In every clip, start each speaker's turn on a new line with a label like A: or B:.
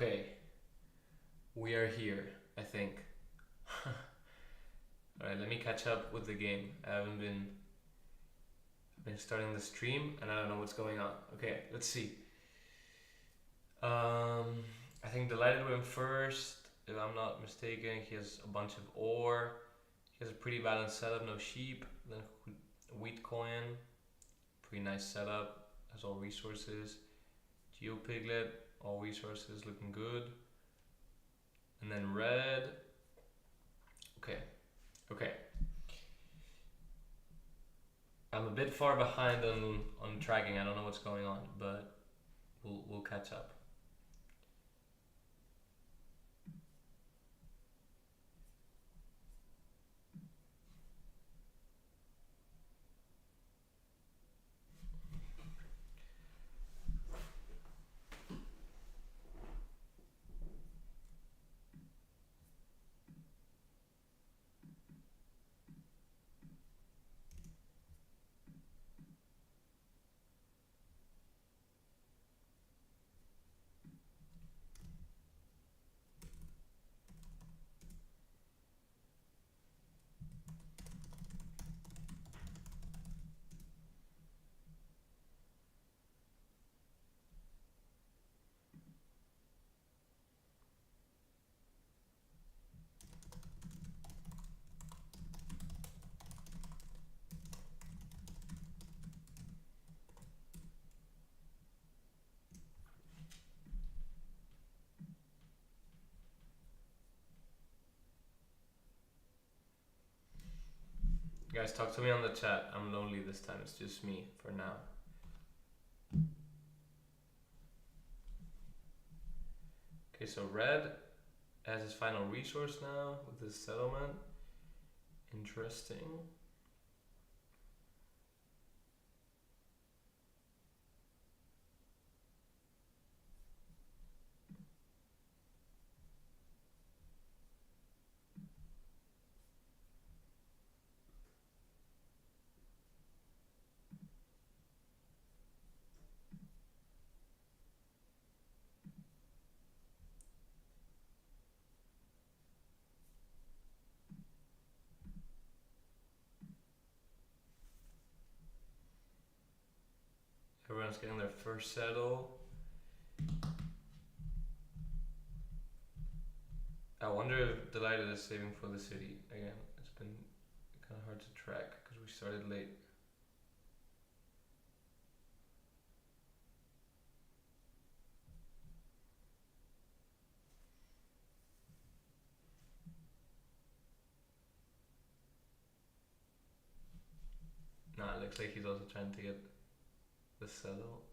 A: Okay, we are here, I think. Alright, let me catch up with the game. I've been starting the stream and I don't know what's going on. Okay, let's see. I think Delighted went first, if I'm not mistaken. He has a bunch of ore. He has a pretty balanced setup, no sheep. Then wheat coin, pretty nice setup, has all resources. Geo Piglet, all resources looking good. And then red. Okay, okay. I'm a bit far behind on tracking. I don't know what's going on, but we'll catch up. Guys, talk to me on the chat. I'm lonely this time. It's just me for now. Okay, so red has his final resource now with his settlement. Interesting. Everyone's getting their first settle. I wonder if Delighted is saving for the city. Again, it's been kind of hard to track because we started late. Nah, it looks like he's also trying to get the settle.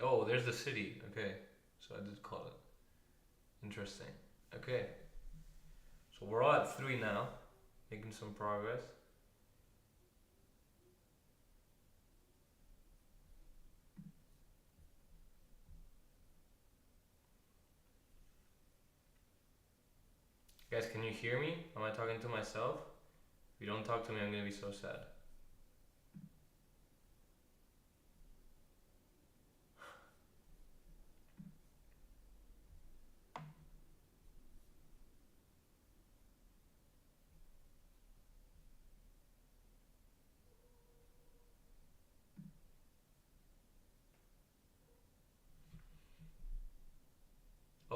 A: Oh, there's the city. Okay, so I did call it. Interesting. Okay, so we're all at 3 now, making some progress. Guys, can you hear me? Am I talking to myself? If you don't talk to me, I'm gonna be so sad.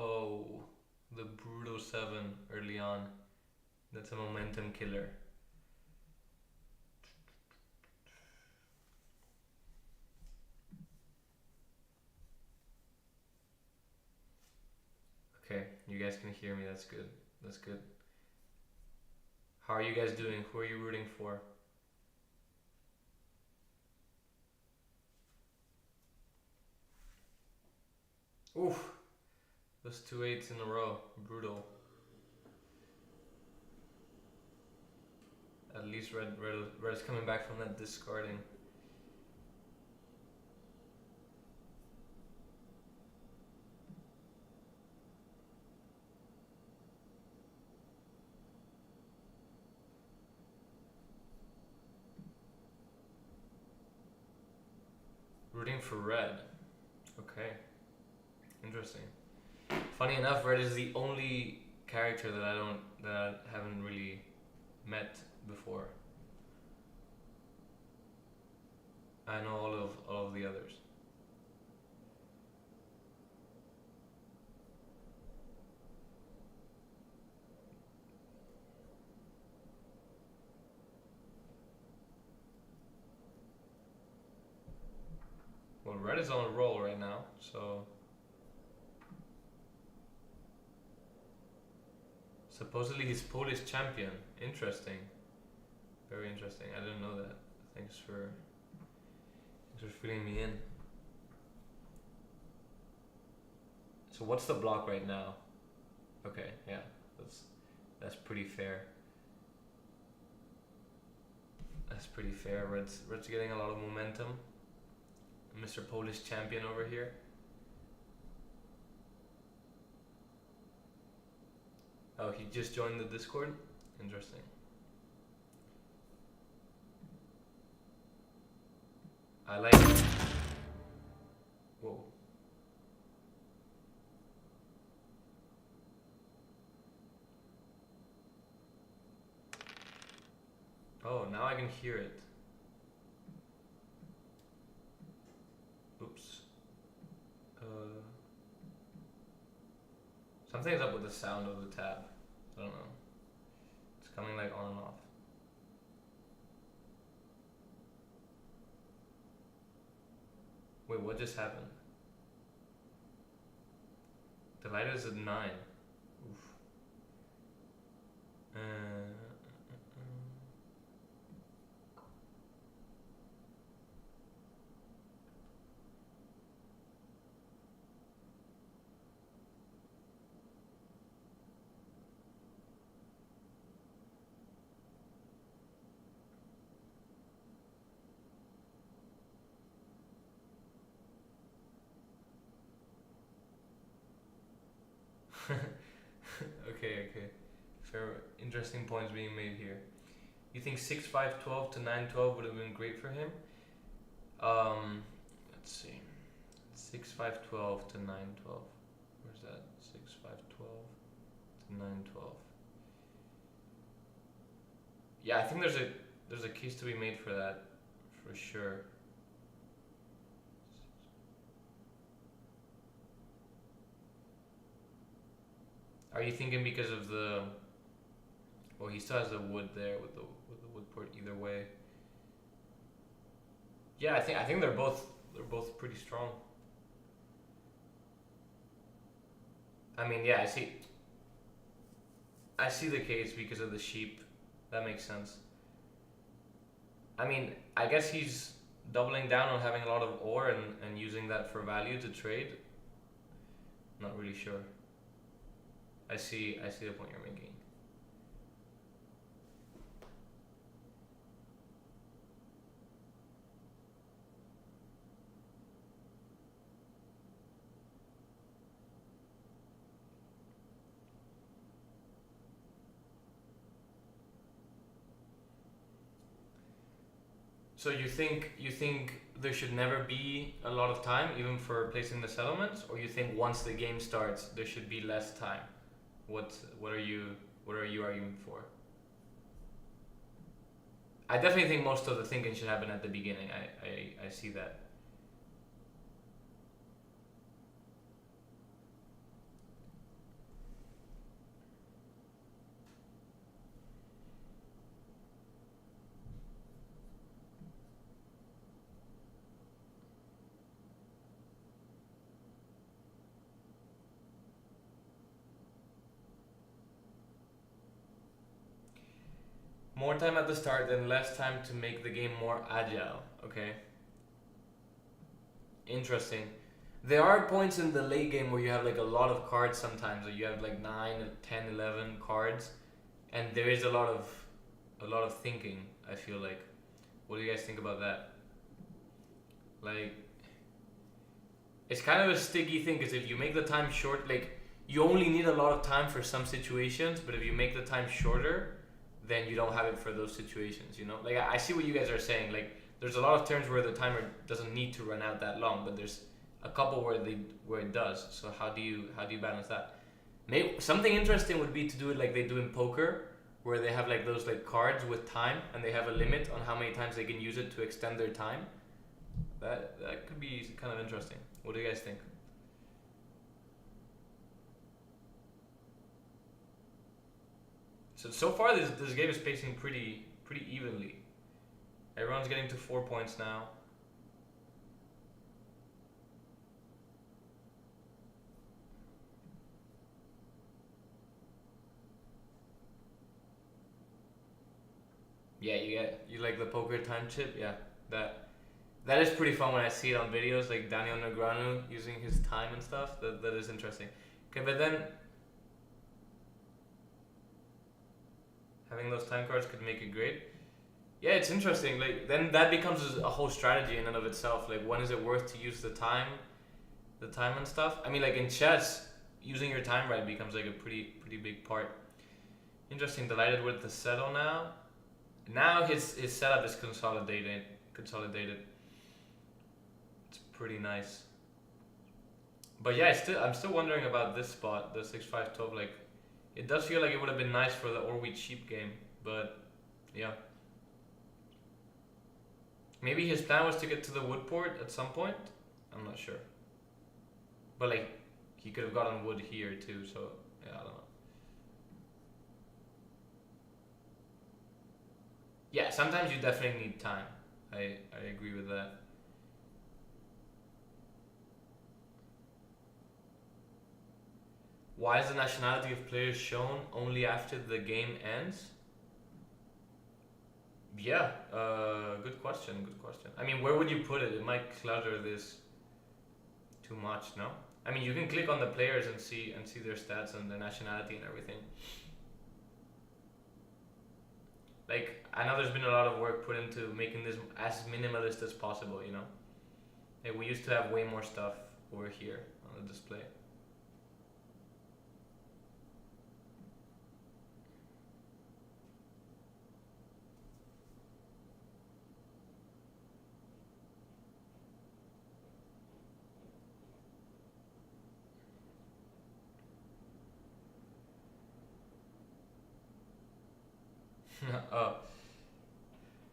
A: Oh, the brutal 7 early on. That's a momentum killer. Okay, you guys can hear me. That's good. That's good. How are you guys doing? Who are you rooting for? Oof, those 2 8s in a row. Brutal. At least red's coming back from that discarding. Rooting for red. Okay, interesting. Funny enough, Red is the only character that I haven't really met before. I know all of the others. Well, Red is on a roll right now, so supposedly he's Polish champion. Interesting, very interesting. I didn't know that. Thanks for filling me in. So what's the block right now? Okay, yeah, that's pretty fair. That's pretty fair. Red's getting a lot of momentum. Mr. Polish champion over here. Oh, he just joined the Discord? Interesting. I like it. Whoa. Oh, now I can hear it. Oops. Something's up with the sound of the tab. I don't know. It's coming like on and off. Wait, what just happened? The light is at 9. Oof. Okay. Fair, interesting points being made here. You think 6-5-12 to 9-12 would have been great for him? Let's see. 6-5-12 to 9-12. Where's that? 6-5-12 to 9-12. Yeah, I think there's a case to be made for that, for sure. Are you thinking because of the? Well, he still has the wood there with the wood port either way. Yeah, I think they're both pretty strong. I mean, yeah, I see the case because of the sheep. That makes sense. I mean, I guess he's doubling down on having a lot of ore and using that for value to trade. Not really sure. I see the point you're making. So you think there should never be a lot of time even for placing the settlements, or you think once the game starts there should be less time? What are you arguing for? I definitely think most of the thinking should happen at the beginning. I see that. More time at the start and less time to make the game more agile. Okay. Interesting. There are points in the late game where you have like a lot of cards sometimes, or you have like 9, 10, 11 cards, and there is a lot of thinking, I feel like. What do you guys think about that? Like, it's kind of a sticky thing because if you make the time short, like, you only need a lot of time for some situations, but if you make the time shorter, then you don't have it for those situations, you know? Like, I see what you guys are saying. Like, there's a lot of turns where the timer doesn't need to run out that long, but there's a couple where it does. So how do you balance that? Maybe something interesting would be to do it like they do in poker, where they have like those like cards with time, and they have a limit on how many times they can use it to extend their time. That could be kind of interesting. What do you guys think? So far this game is pacing pretty evenly. Everyone's getting to 4 points now. Yeah, you like the poker time chip. Yeah, that that is pretty fun when I see it on videos, like Daniel Negreanu using his time and stuff. That is interesting. Okay, but then having those time cards could make it great. Yeah, it's interesting. Like then that becomes a whole strategy in and of itself. Like when is it worth to use the time and stuff? I mean, like in chess, using your time right becomes like a pretty big part. Interesting. Delighted with the settle now. Now his setup is consolidated. It's pretty nice. But yeah, I'm still wondering about this spot, the 6-5-12. Like, it does feel like it would have been nice for the or we cheap game, but yeah. Maybe his plan was to get to the wood port at some point. I'm not sure, but like he could have gotten wood here too. So yeah, I don't know. Yeah, sometimes you definitely need time. I agree with that. Why is the nationality of players shown only after the game ends? Yeah, good question. Good question. I mean, where would you put it? It might clutter this too much, no? I mean, you can click on the players and see their stats and their nationality and everything. Like, I know there's been a lot of work put into making this as minimalist as possible. You know, like we used to have way more stuff over here on the display. Oh,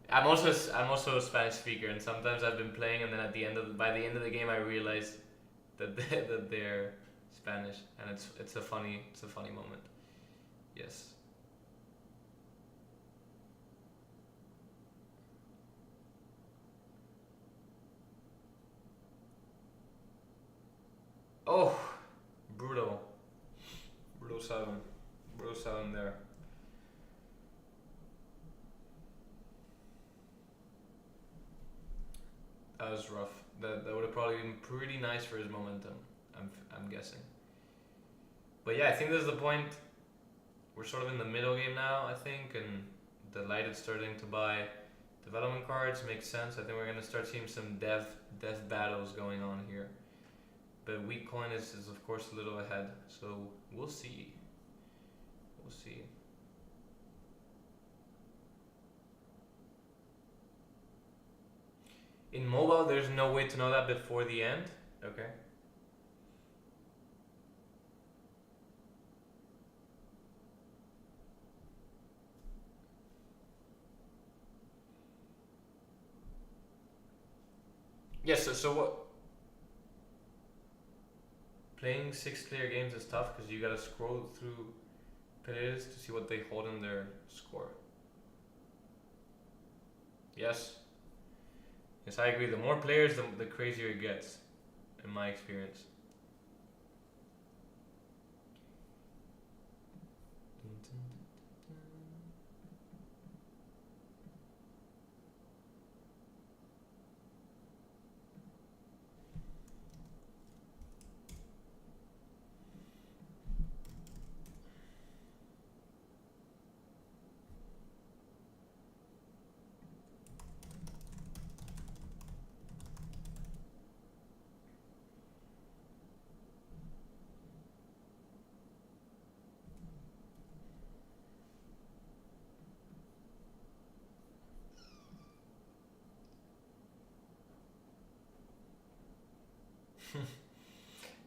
A: I'm also a Spanish speaker, and sometimes I've been playing, and then by the end of the game, I realize that they're Spanish, and it's a funny moment. Yes. Oh, brutal, brutal seven, brutal seven there. That was rough. That would have probably been pretty nice for his momentum. I'm guessing. But yeah, I think this is the point. We're sort of in the middle game now, I think, and the light is starting to buy development cards. Makes sense. I think we're gonna start seeing some dev battles going on here. But weak coin is of course a little ahead, so we'll see. We'll see. In mobile, there's no way to know that before the end. Okay. Yes. So what? Playing six-player games is tough because you gotta scroll through players to see what they hold in their score. Yes. Yes, I agree. The more players, the crazier it gets, in my experience.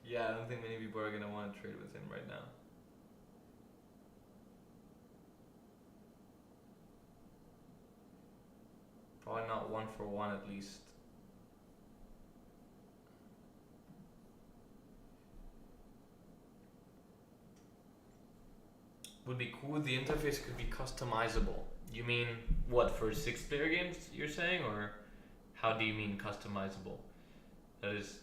A: Yeah, I don't think many people are gonna want to trade with him right now. Probably not 1 for 1 at least. Would be cool if the interface could be customizable. You mean what, for 6 player games you're saying, or how do you mean customizable? That is,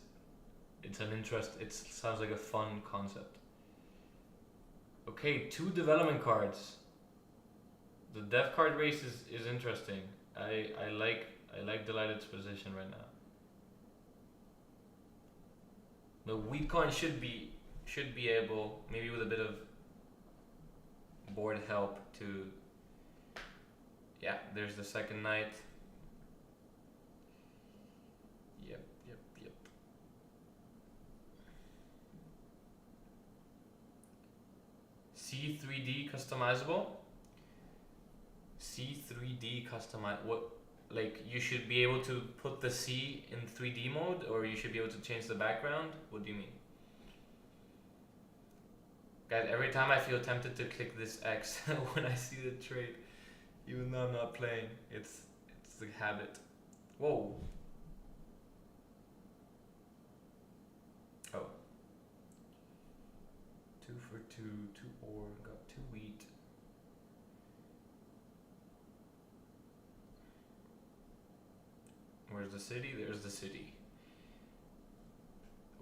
A: it's an interest. It sounds like a fun concept. Okay, 2 development cards. The dev card race is interesting. I like Delighted's position right now. The wheat coin should be able, maybe with a bit of board help, to, yeah, there's the second knight. Yep, yep, yep. C3D customizable. C3D customize what? Like, you should be able to put the C in 3D mode, or you should be able to change the background. What do you mean? Guys, every time I feel tempted to click this X when I see the trade, even though I'm not playing. It's the habit. Whoa. Oh. 2 for 2, 2 ore, got 2 wheat. Where's the city? There's the city.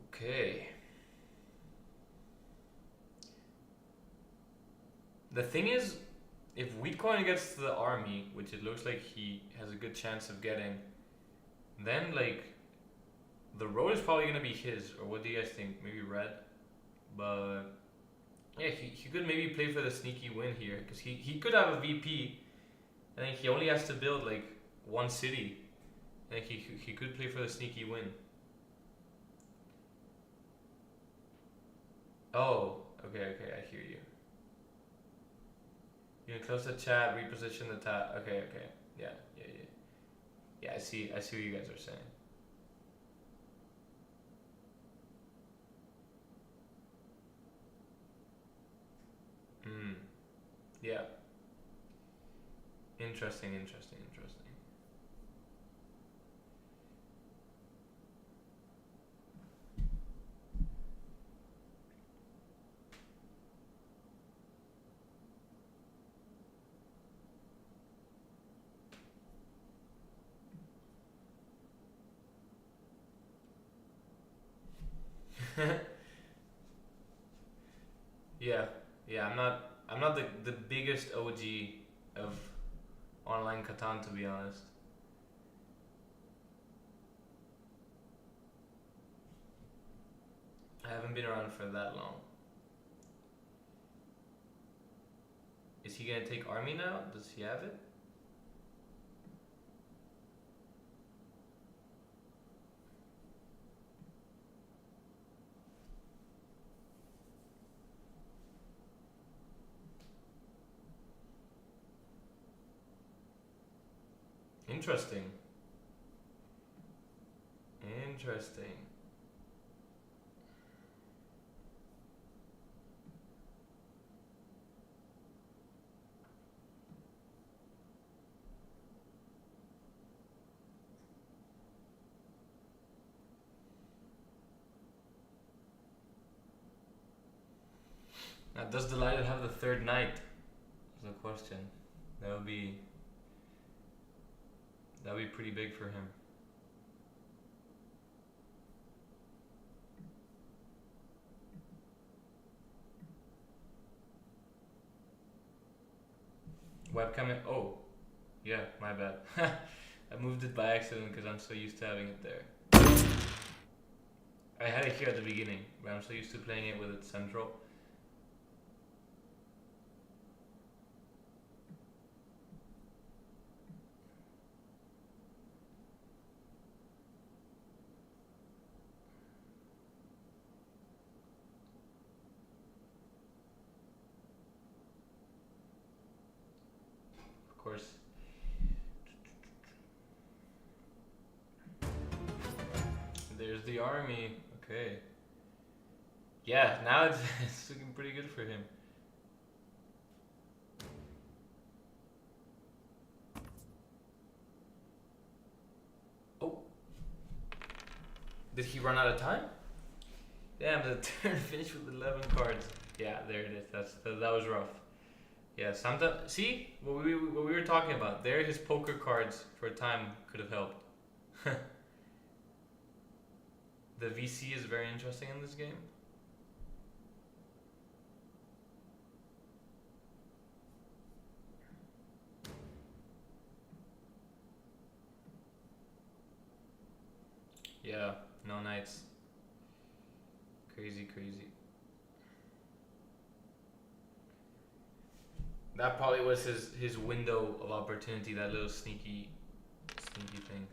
A: Okay. The thing is, if Wheatcoin gets the army, which it looks like he has a good chance of getting, then like the road is probably gonna be his. Or what do you guys think? Maybe red, but yeah, he could maybe play for the sneaky win here, because he could have a VP. I think he only has to build like 1 city. I think he could play for the sneaky win. Oh, okay, I hear you. You can close the chat, reposition the tab. Okay, yeah. Yeah, I see what you guys are saying. Yeah. Interesting. Yeah, I'm not the biggest OG of online Catan, to be honest. I haven't been around for that long. Is he gonna take army now? Does he have it? Interesting. Now, does Delighted have the third knight? Is the question. That would be pretty big for him. Webcam. Oh, yeah, my bad. I moved it by accident because I'm so used to having it there. I had it here at the beginning, but I'm so used to playing it with it central. Of course. There's the army. Okay. Yeah, now it's, it's looking pretty good for him. Oh, did he run out of time? Damn, the turn finished with 11 cards. Yeah, there it is. That was rough. Yeah, sometimes see what we were talking about. There, his poker cards for time could have helped. The VC is very interesting in this game. Yeah, no knights. Crazy, crazy. That probably was his window of opportunity. That little sneaky thing.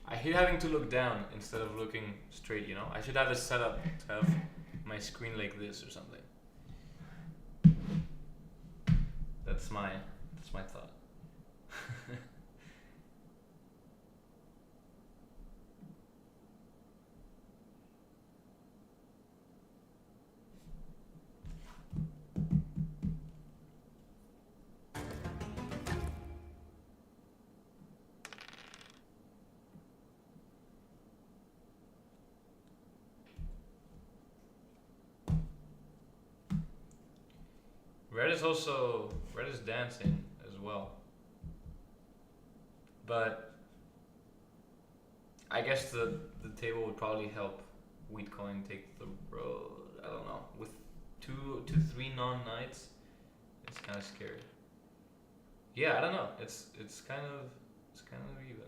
A: I hate having to look down instead of looking straight. You know, I should have a setup to have my screen like this or something. That's my thought. Red is dancing as well, but I guess the table would probably help Wheat Coin take the road. I don't know, with three non knights, it's kind of scary. Yeah, I don't know. It's kind of even.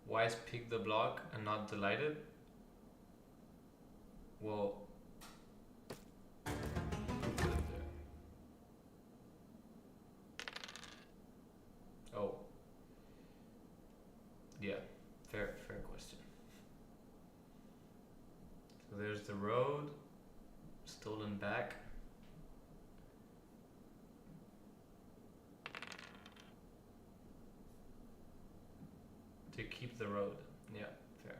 A: Why is Pig the block and not Delighted? Well, who put it there? Oh, yeah, fair question. So there's the road, stolen back. To keep the road. Yeah, fair.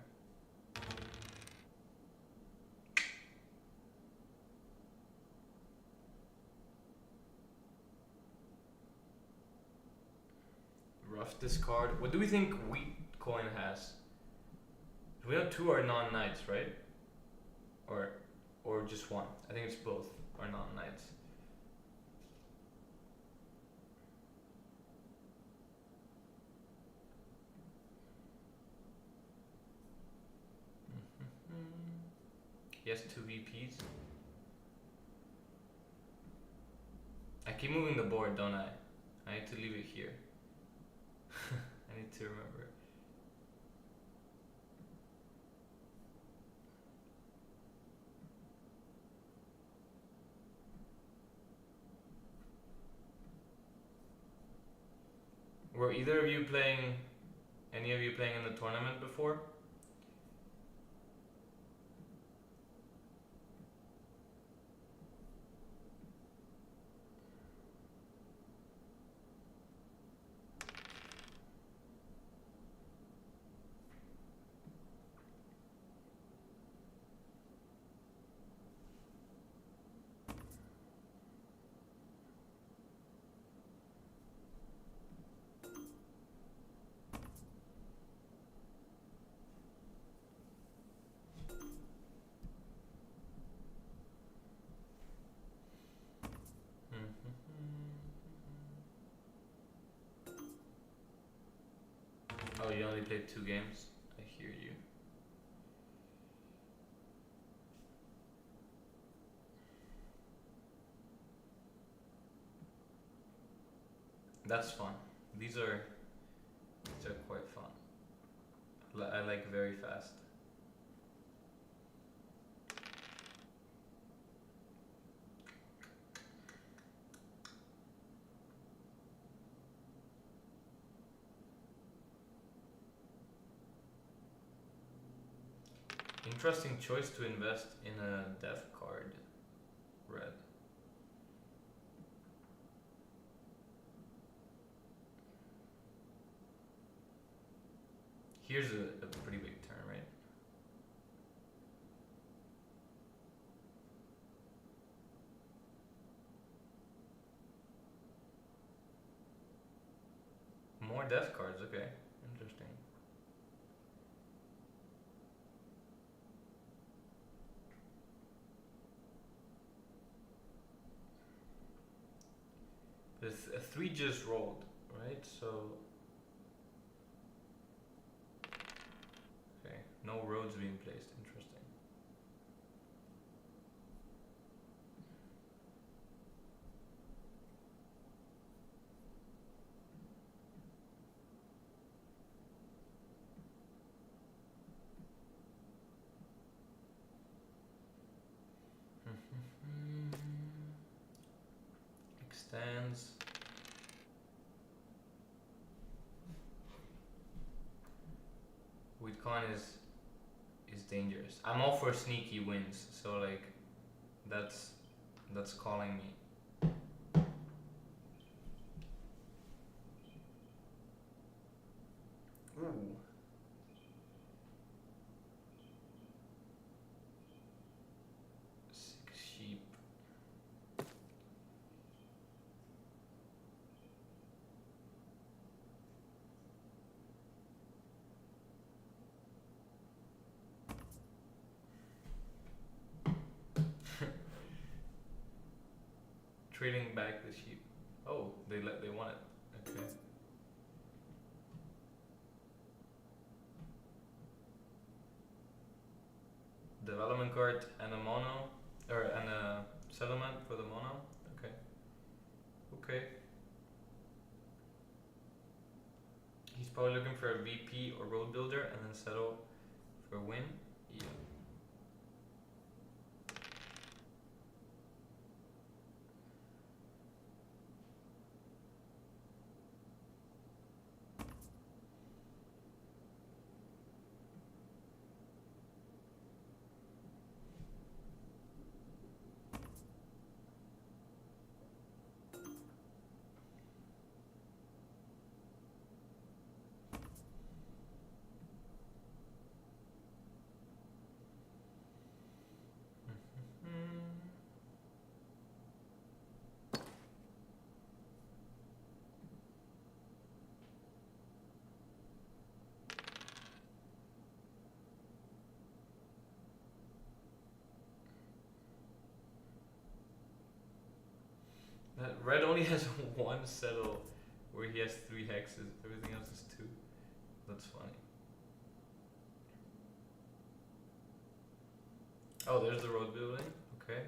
A: Rough discard. What do we think Wheat Coin has? We know two are non knights, right? Or just one. I think it's both are non knights. He has two VPs. I keep moving the board, don't I? I need to leave it here. I need to remember. Were either of you playing, any of you playing in the tournament before? Oh, you only played 2 games? I hear you. That's fun. These are quite fun. I like very fast. Interesting choice to invest in a death card, red. Here's a pretty big turn, right? More death cards, okay. Interesting. A 3 just rolled, right? So. Okay, no roads being placed. Interesting. Extends. Wheatcoin is dangerous. I'm all for sneaky wins, so like that's calling me. Ooh. Six sheep. Trading back the sheep. Oh, they want it. Okay. Development card and a mono, or and a settlement for the mono. Okay. Okay. He's probably looking for a VP or road builder and then settle for a win. Yeah. Red only has one settle where he has 3 hexes. Everything else is 2. That's funny. Oh, there's the road building. Okay.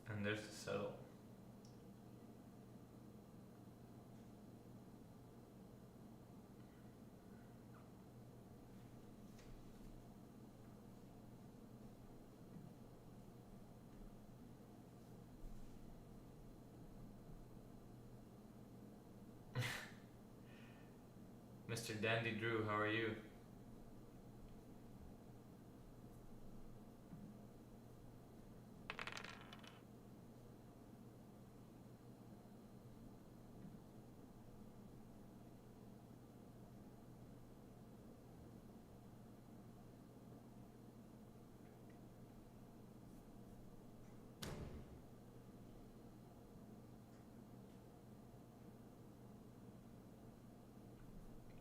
A: And there's the settle. Mr. Dandy Drew, how are you?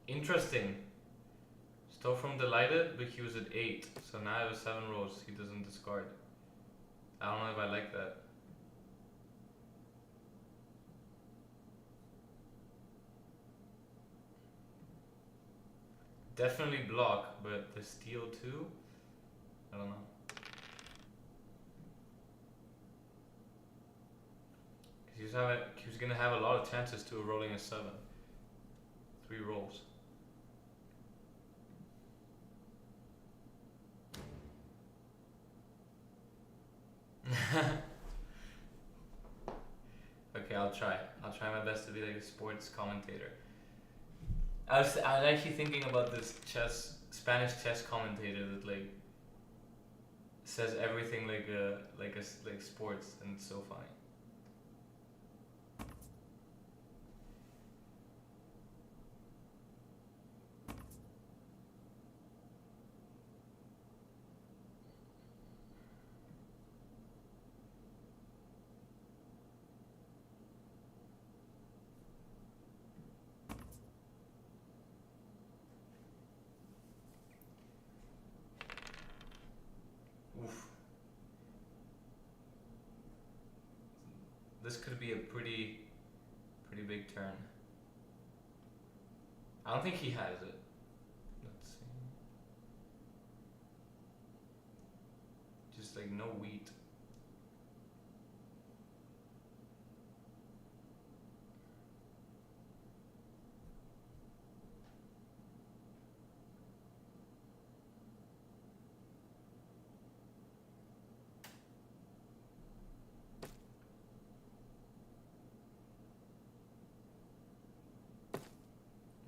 A: Interesting. Stole from Delighted, but he was at 8. So now I have 7 rolls he doesn't discard. I don't know if I like that. Definitely block, but the steal too? I don't know. He was gonna have a lot of chances to rolling a 7. 3 rolls. Okay, I'll try. I'll try my best to be like a sports commentator. I was actually thinking about this Spanish chess commentator that like says everything like sports, and it's so funny. Oof. This could be a pretty big turn. I don't think he has it. Let's see. Just like no wheat.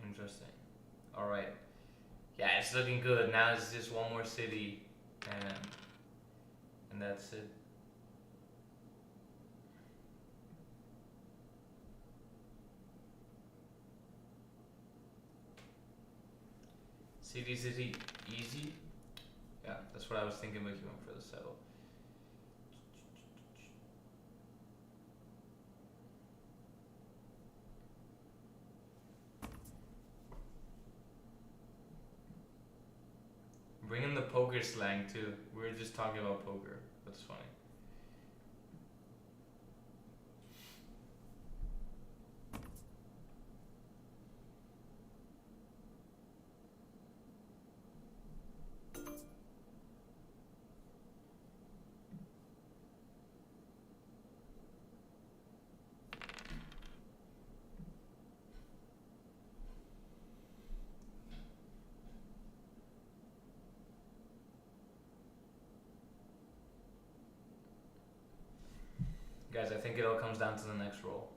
A: Interesting. All right. Yeah, it's looking good. Now it's just one more city, and and that's it. City easy. Yeah, that's what I was thinking about going for the settle. Bring in the poker slang too. We were just talking about poker. That's funny. Guys, I think it all comes down to the next roll.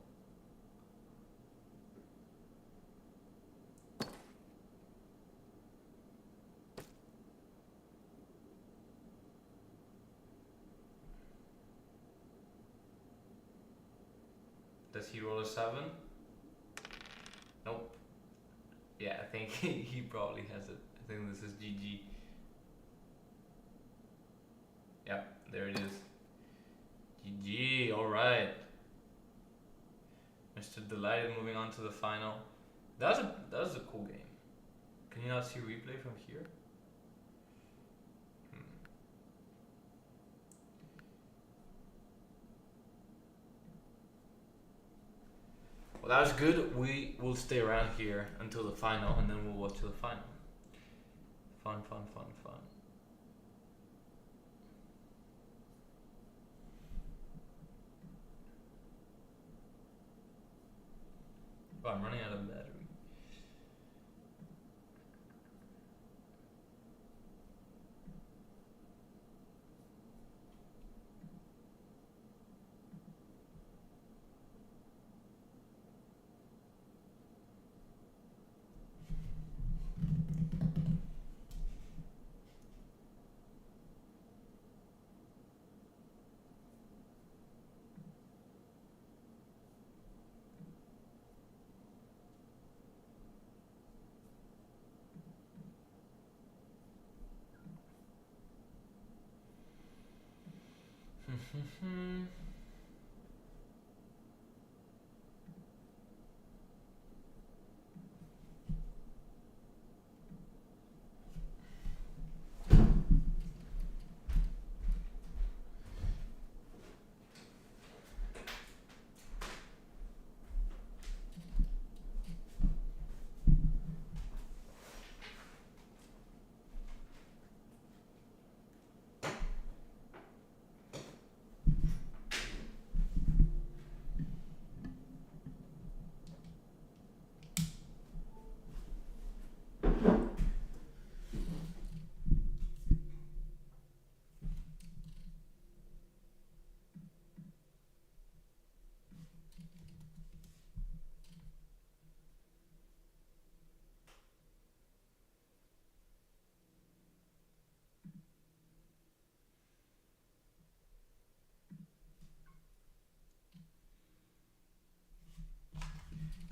A: Does he roll a 7? Nope. Yeah, I think he probably has it. I think this is GG. Yep, there it is. GG, alright. Mr. Delighted moving on to the final. That was a cool game. Can you not see replay from here? Well, that was good. We will stay around here until the final, and then we'll watch the final. Fun, fun, fun, fun. Oh, I'm running out of battery.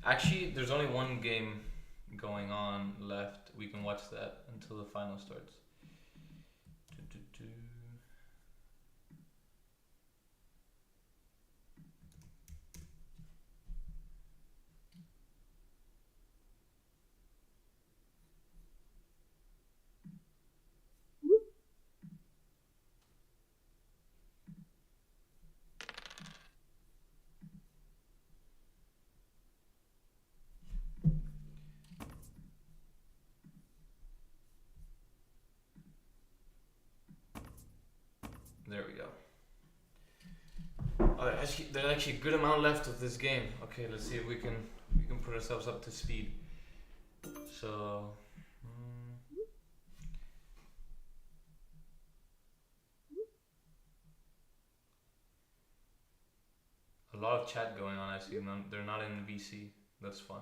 A: Actually, there's only one game going on left. We can watch that until the final starts. Do. There we go. Oh, there's actually a good amount left of this game. Okay, let's see if we can put ourselves up to speed. So, a lot of chat going on. I see. They're not in VC. That's fun.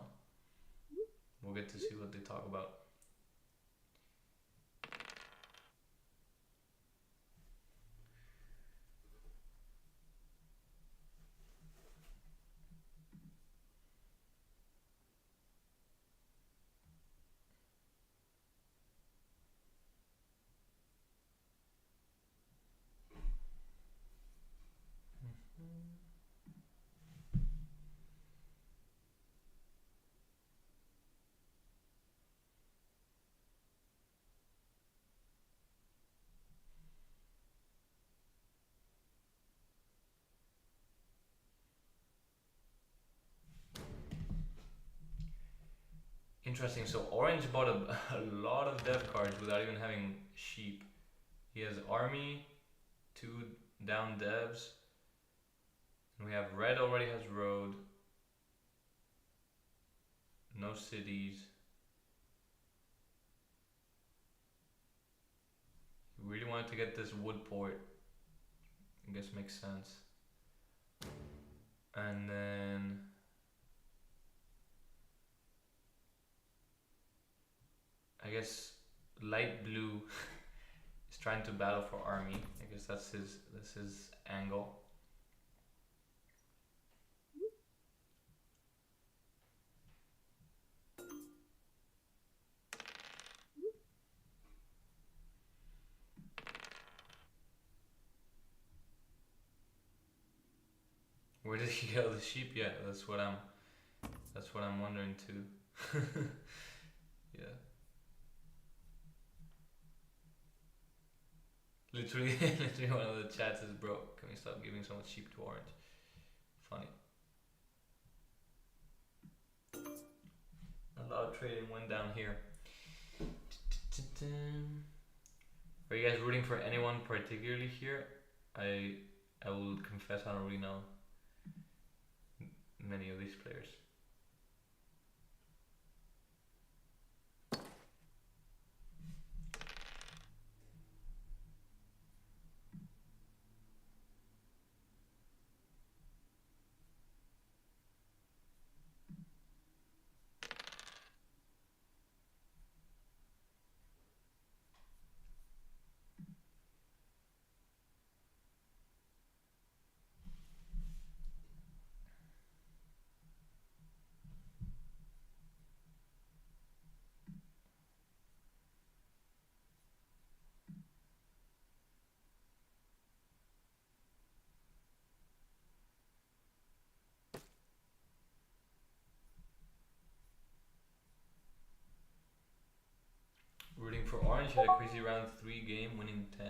A: We'll get to see what they talk about. Interesting. So Orange bought a lot of dev cards without even having sheep. He has army, 2 down devs, and we have red already has road, no cities. He really wanted to get this wood port. I guess makes sense. And then I guess light blue is trying to battle for army. I guess that's his angle. Where did he get all the sheep? Yeah, that's what I'm wondering too. Yeah. Literally, literally one of the chats is, bro, can we stop giving so much sheep to Orange? Funny. A lot of trading went down here. Are you guys rooting for anyone particularly here? I will confess I don't really know many of these players. Rooting for Orange, had a crazy round 3 game, winning 10,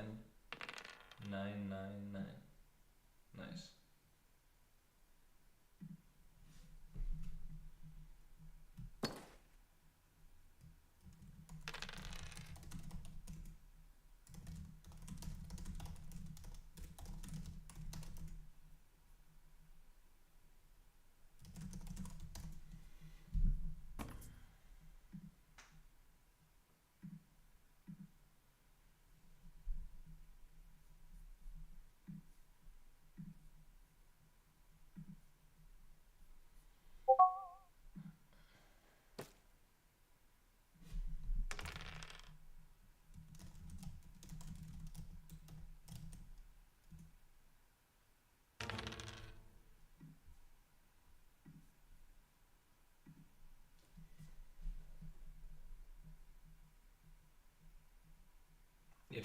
A: 9, 9, 9. Nice.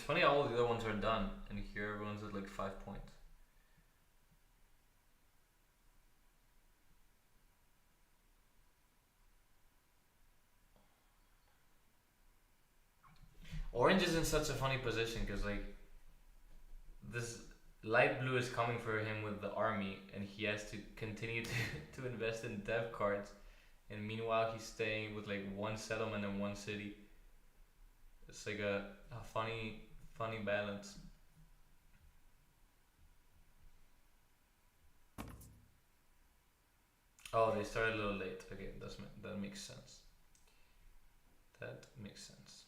A: It's funny how all the other ones are done, and here everyone's at like 5 points. Orange is in such a funny position because like this light blue is coming for him with the army, and he has to continue to invest in dev cards, and meanwhile he's staying with like one settlement and one city. It's like a funny balance. Oh, they started a little late. Okay, that makes sense. That makes sense.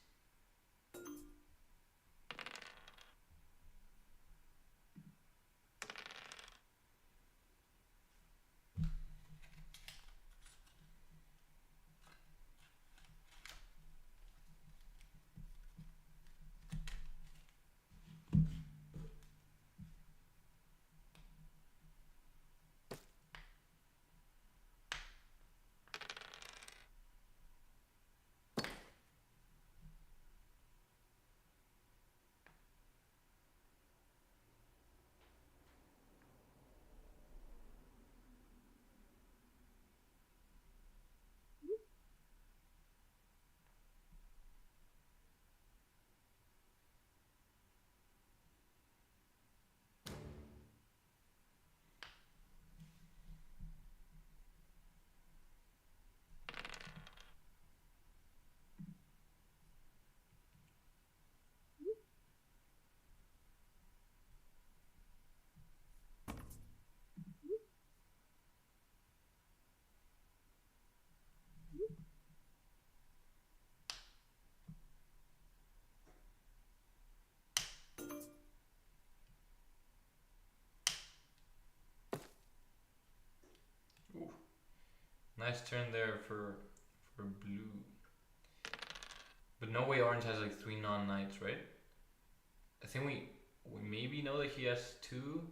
A: Ooh, nice turn there for blue. But no way orange has like three non-knights, right? I think we maybe know that he has two.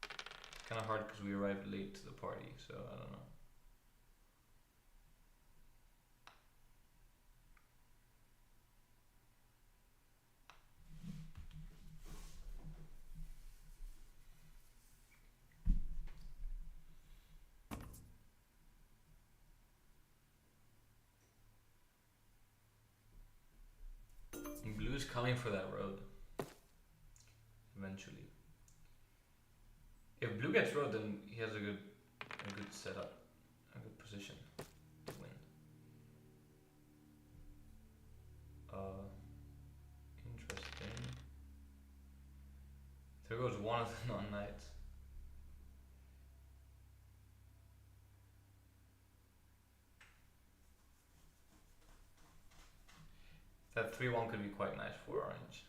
A: It's kind of hard because we arrived late to the party, so I don't know. And blue's coming for that road eventually. If blue gets road, then he has a good setup, a good position to win. Interesting. There goes one of the non-knights. That 3-1 could be quite nice for orange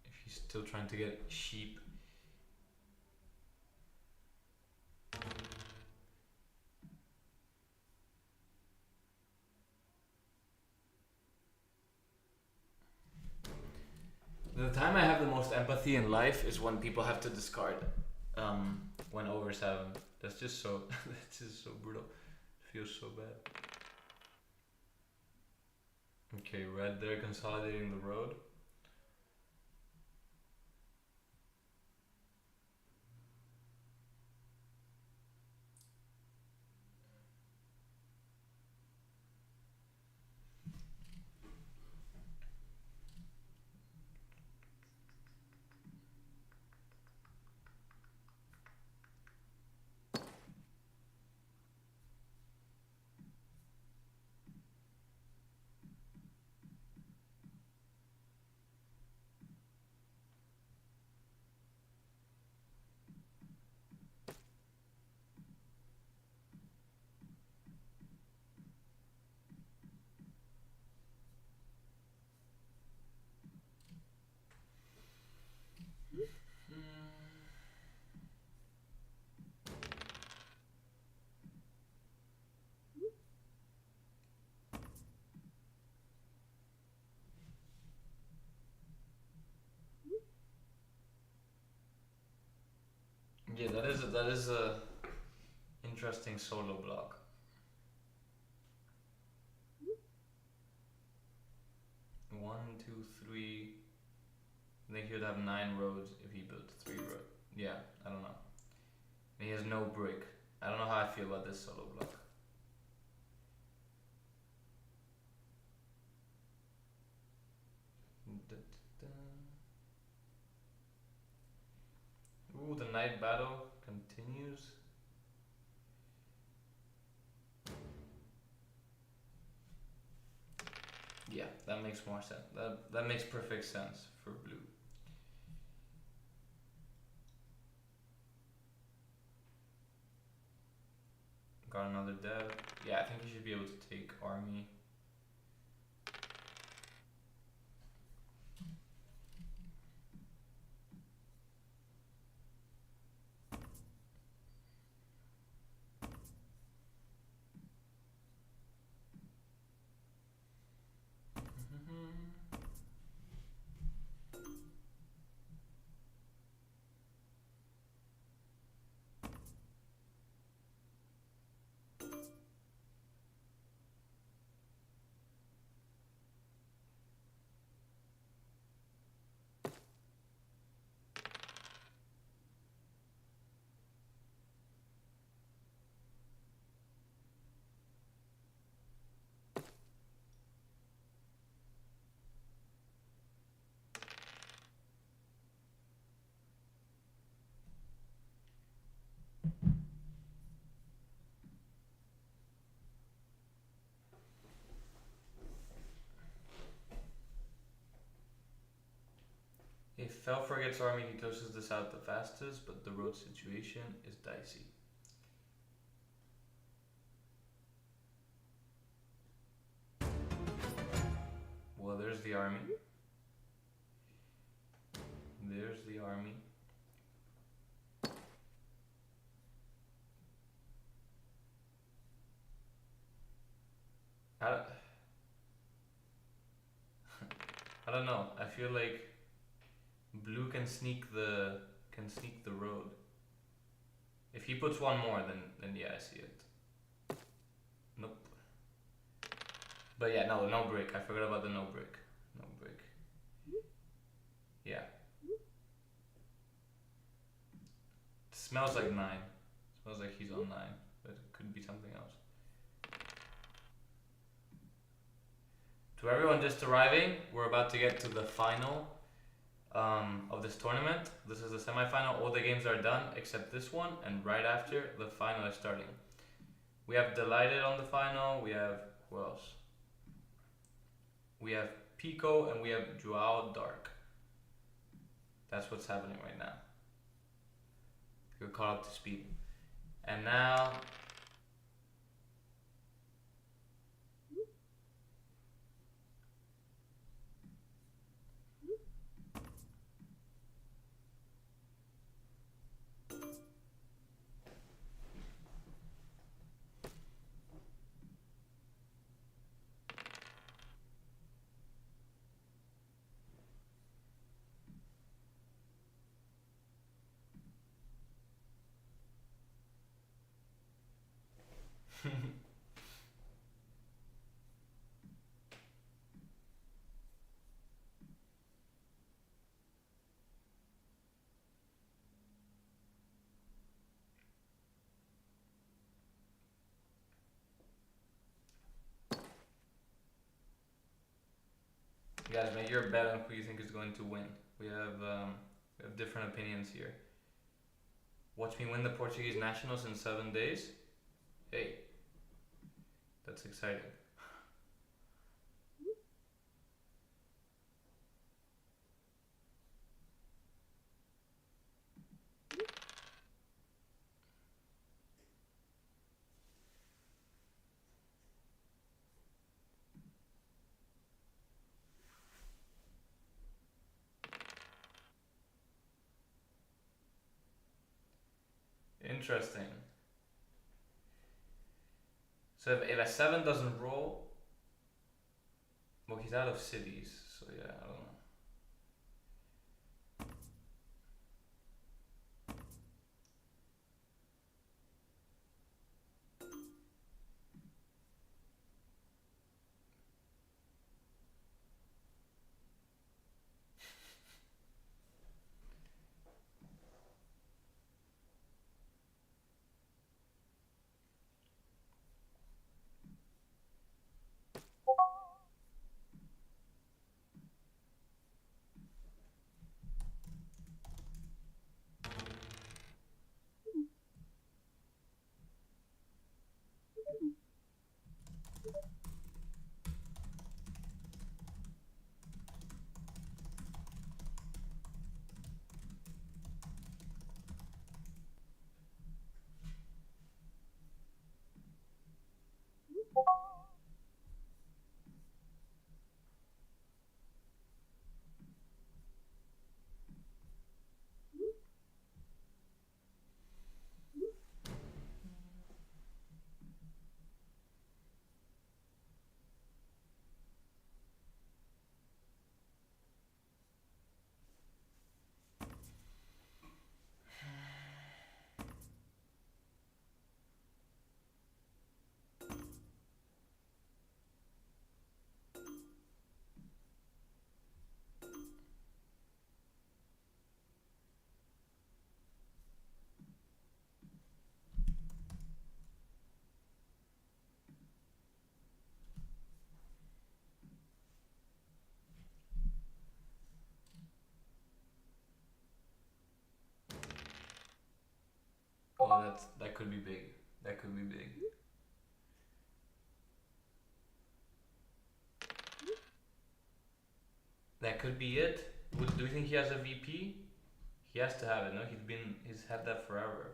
A: if he's still trying to get sheep. The time I have the most empathy in life is when people have to discard, when overs have them. That's just so that's just so brutal. It feels so bad. Okay, red there consolidating the road. Yeah, that is a interesting solo block. One, two, three. I think he would have 9 roads if he built 3 roads. Yeah, I don't know. And he has no brick. I don't know how I feel about this solo block. Ooh, the night battle continues. Yeah, that makes more sense. That makes perfect sense for blue. Got another dev. Yeah, I think he should be able to take army. If Felfar gets army, he closes this out the fastest, but the road situation is dicey. Well, there's the army. There's the army. I don't know. I feel like blue can sneak the road. If he puts one more, then yeah, I see it. Nope. But yeah, no brick. I forgot about the no brick. No brick. Yeah. It smells like 9. It smells like he's on 9, but it could be something else. To everyone just arriving, we're about to get to the final of this tournament. This is the semi-final. All the games are done except this one, and right after, the final is starting. We have Delighted on the final. We have, who else? We have Pico, and we have Joao Dark. That's what's happening right now. You're caught up to speed. And now... Guys, make your bet on who you think is going to win. We have different opinions here. Watch me win the Portuguese Nationals in 7 days. Hey, that's exciting. Interesting. So if a 7 doesn't roll, well, he's out of cities, so yeah, I don't know. Oh, that could be big. That could be big. That could be it. Do you think he has a VP? He has to have it. No, he's had that forever.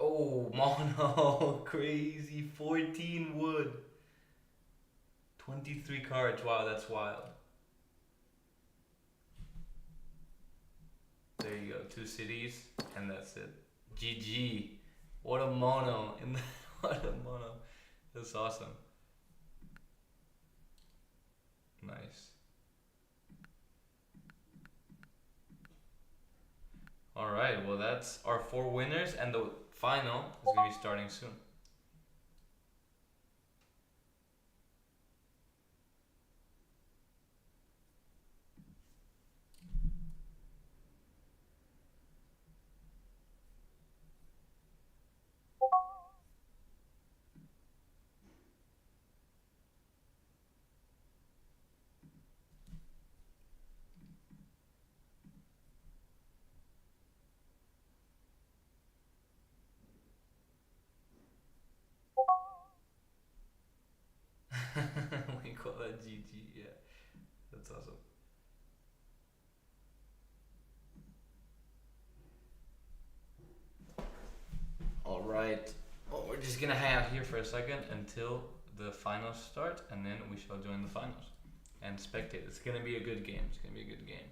A: Oh, mono, crazy. 14 wood, 23 cards. Wow, that's wild. There you go. 2 cities, and that's it. GG. What a mono. What a mono. That's awesome. Nice. All right. Well, that's our 4 winners, and the final is gonna be starting soon. We call that GG. Yeah, that's awesome. All right. Well, we're just gonna hang out here for a second until the finals start, and then we shall join the finals and spectate. It's gonna be a good game. It's gonna be a good game.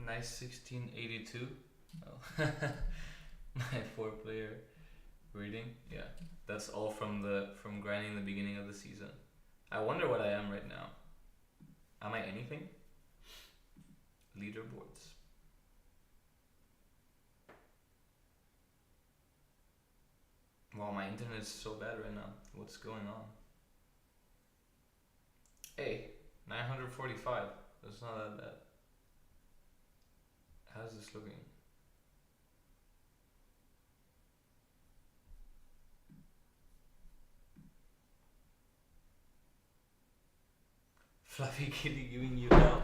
A: Nice 1682. Oh. My 4 player reading. Yeah, that's all from grinding the beginning of the season. I wonder what I am right now. Am I anything? Leaderboards. Wow, my internet is so bad right now. What's going on? Hey, 945. That's not that bad. How's this looking? Fluffy kitty giving you hell.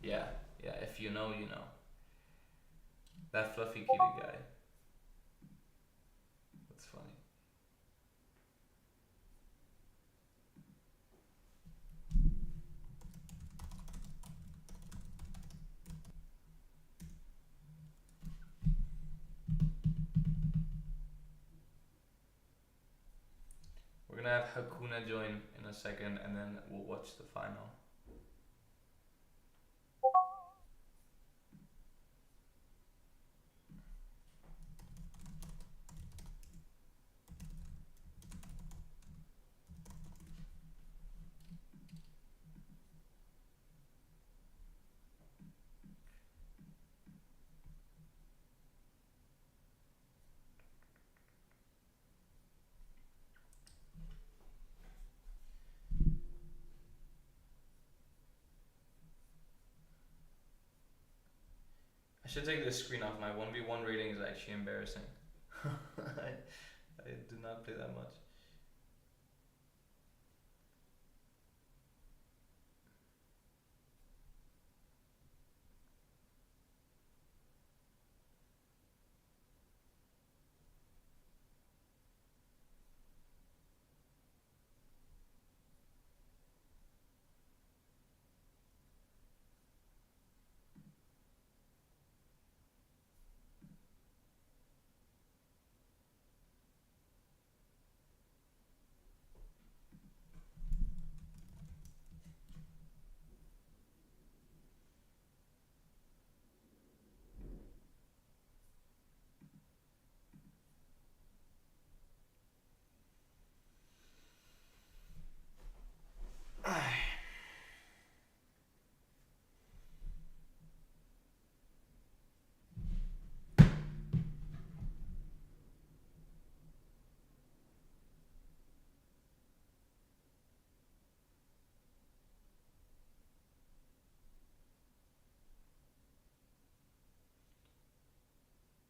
A: Yeah, yeah. If you know, you know. That fluffy kitty guy. That's funny. We're gonna have Hakuna join in a second, and then we'll watch the final. I should take this screen off. My 1v1 rating is actually embarrassing. I do not play that much.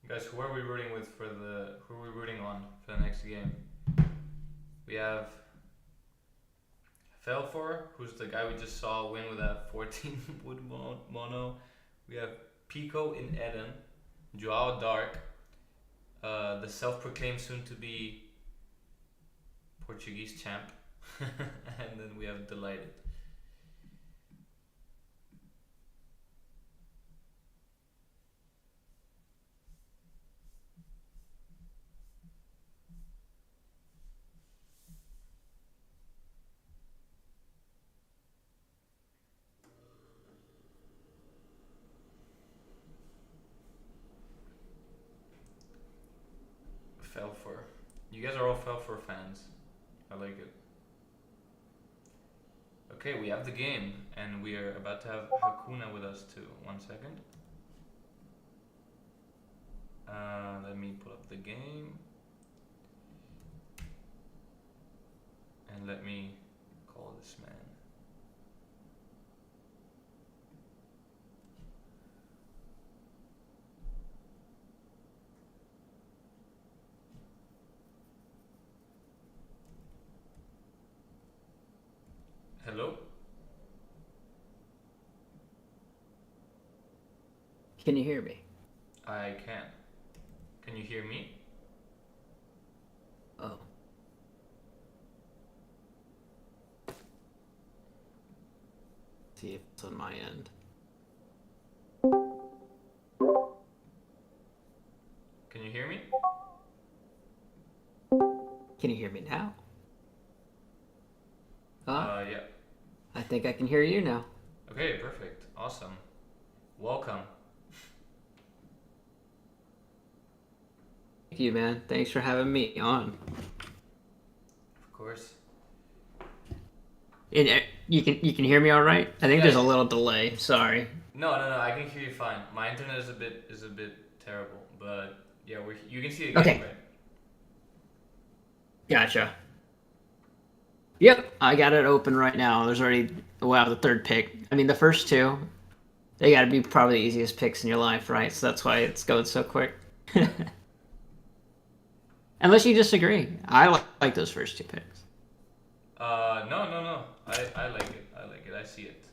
A: Guys, who are we rooting with for the? Who are we rooting on for the next game? We have Felfor, who's the guy we just saw win with that 14 wood mono. We have Pico in Eden, Joao Dark, the self-proclaimed soon-to-be Portuguese champ, and then we have Delighted. Felfor. You guys are all Felfor fans. I like it. Okay, we have the game, and we are about to have Hakuna with us too. 1 second. Let me pull up the game. And let me call this man. Hello?
B: Can you hear me?
A: I can. Can you hear me?
B: Oh. See if it's on my end.
A: Can you hear me?
B: Can you hear me now?
A: Yeah.
B: I think I can hear you now.
A: Okay, perfect. Awesome. Welcome.
B: Thank you, man. Thanks for having me on.
A: Of course.
B: And you can hear me all right? I think there's a little delay. Sorry.
A: No, I can hear you fine. My internet is a bit terrible, but yeah, you can see it again,
B: Okay.
A: right?
B: Gotcha. Yep, I got it open right now. There's already the third pick. I mean, the first two, They got to be probably the easiest picks in your life, right? So that's why it's going so quick. Unless you disagree. I like those first two picks.
A: No, no, no. I like it. I like it. I see it.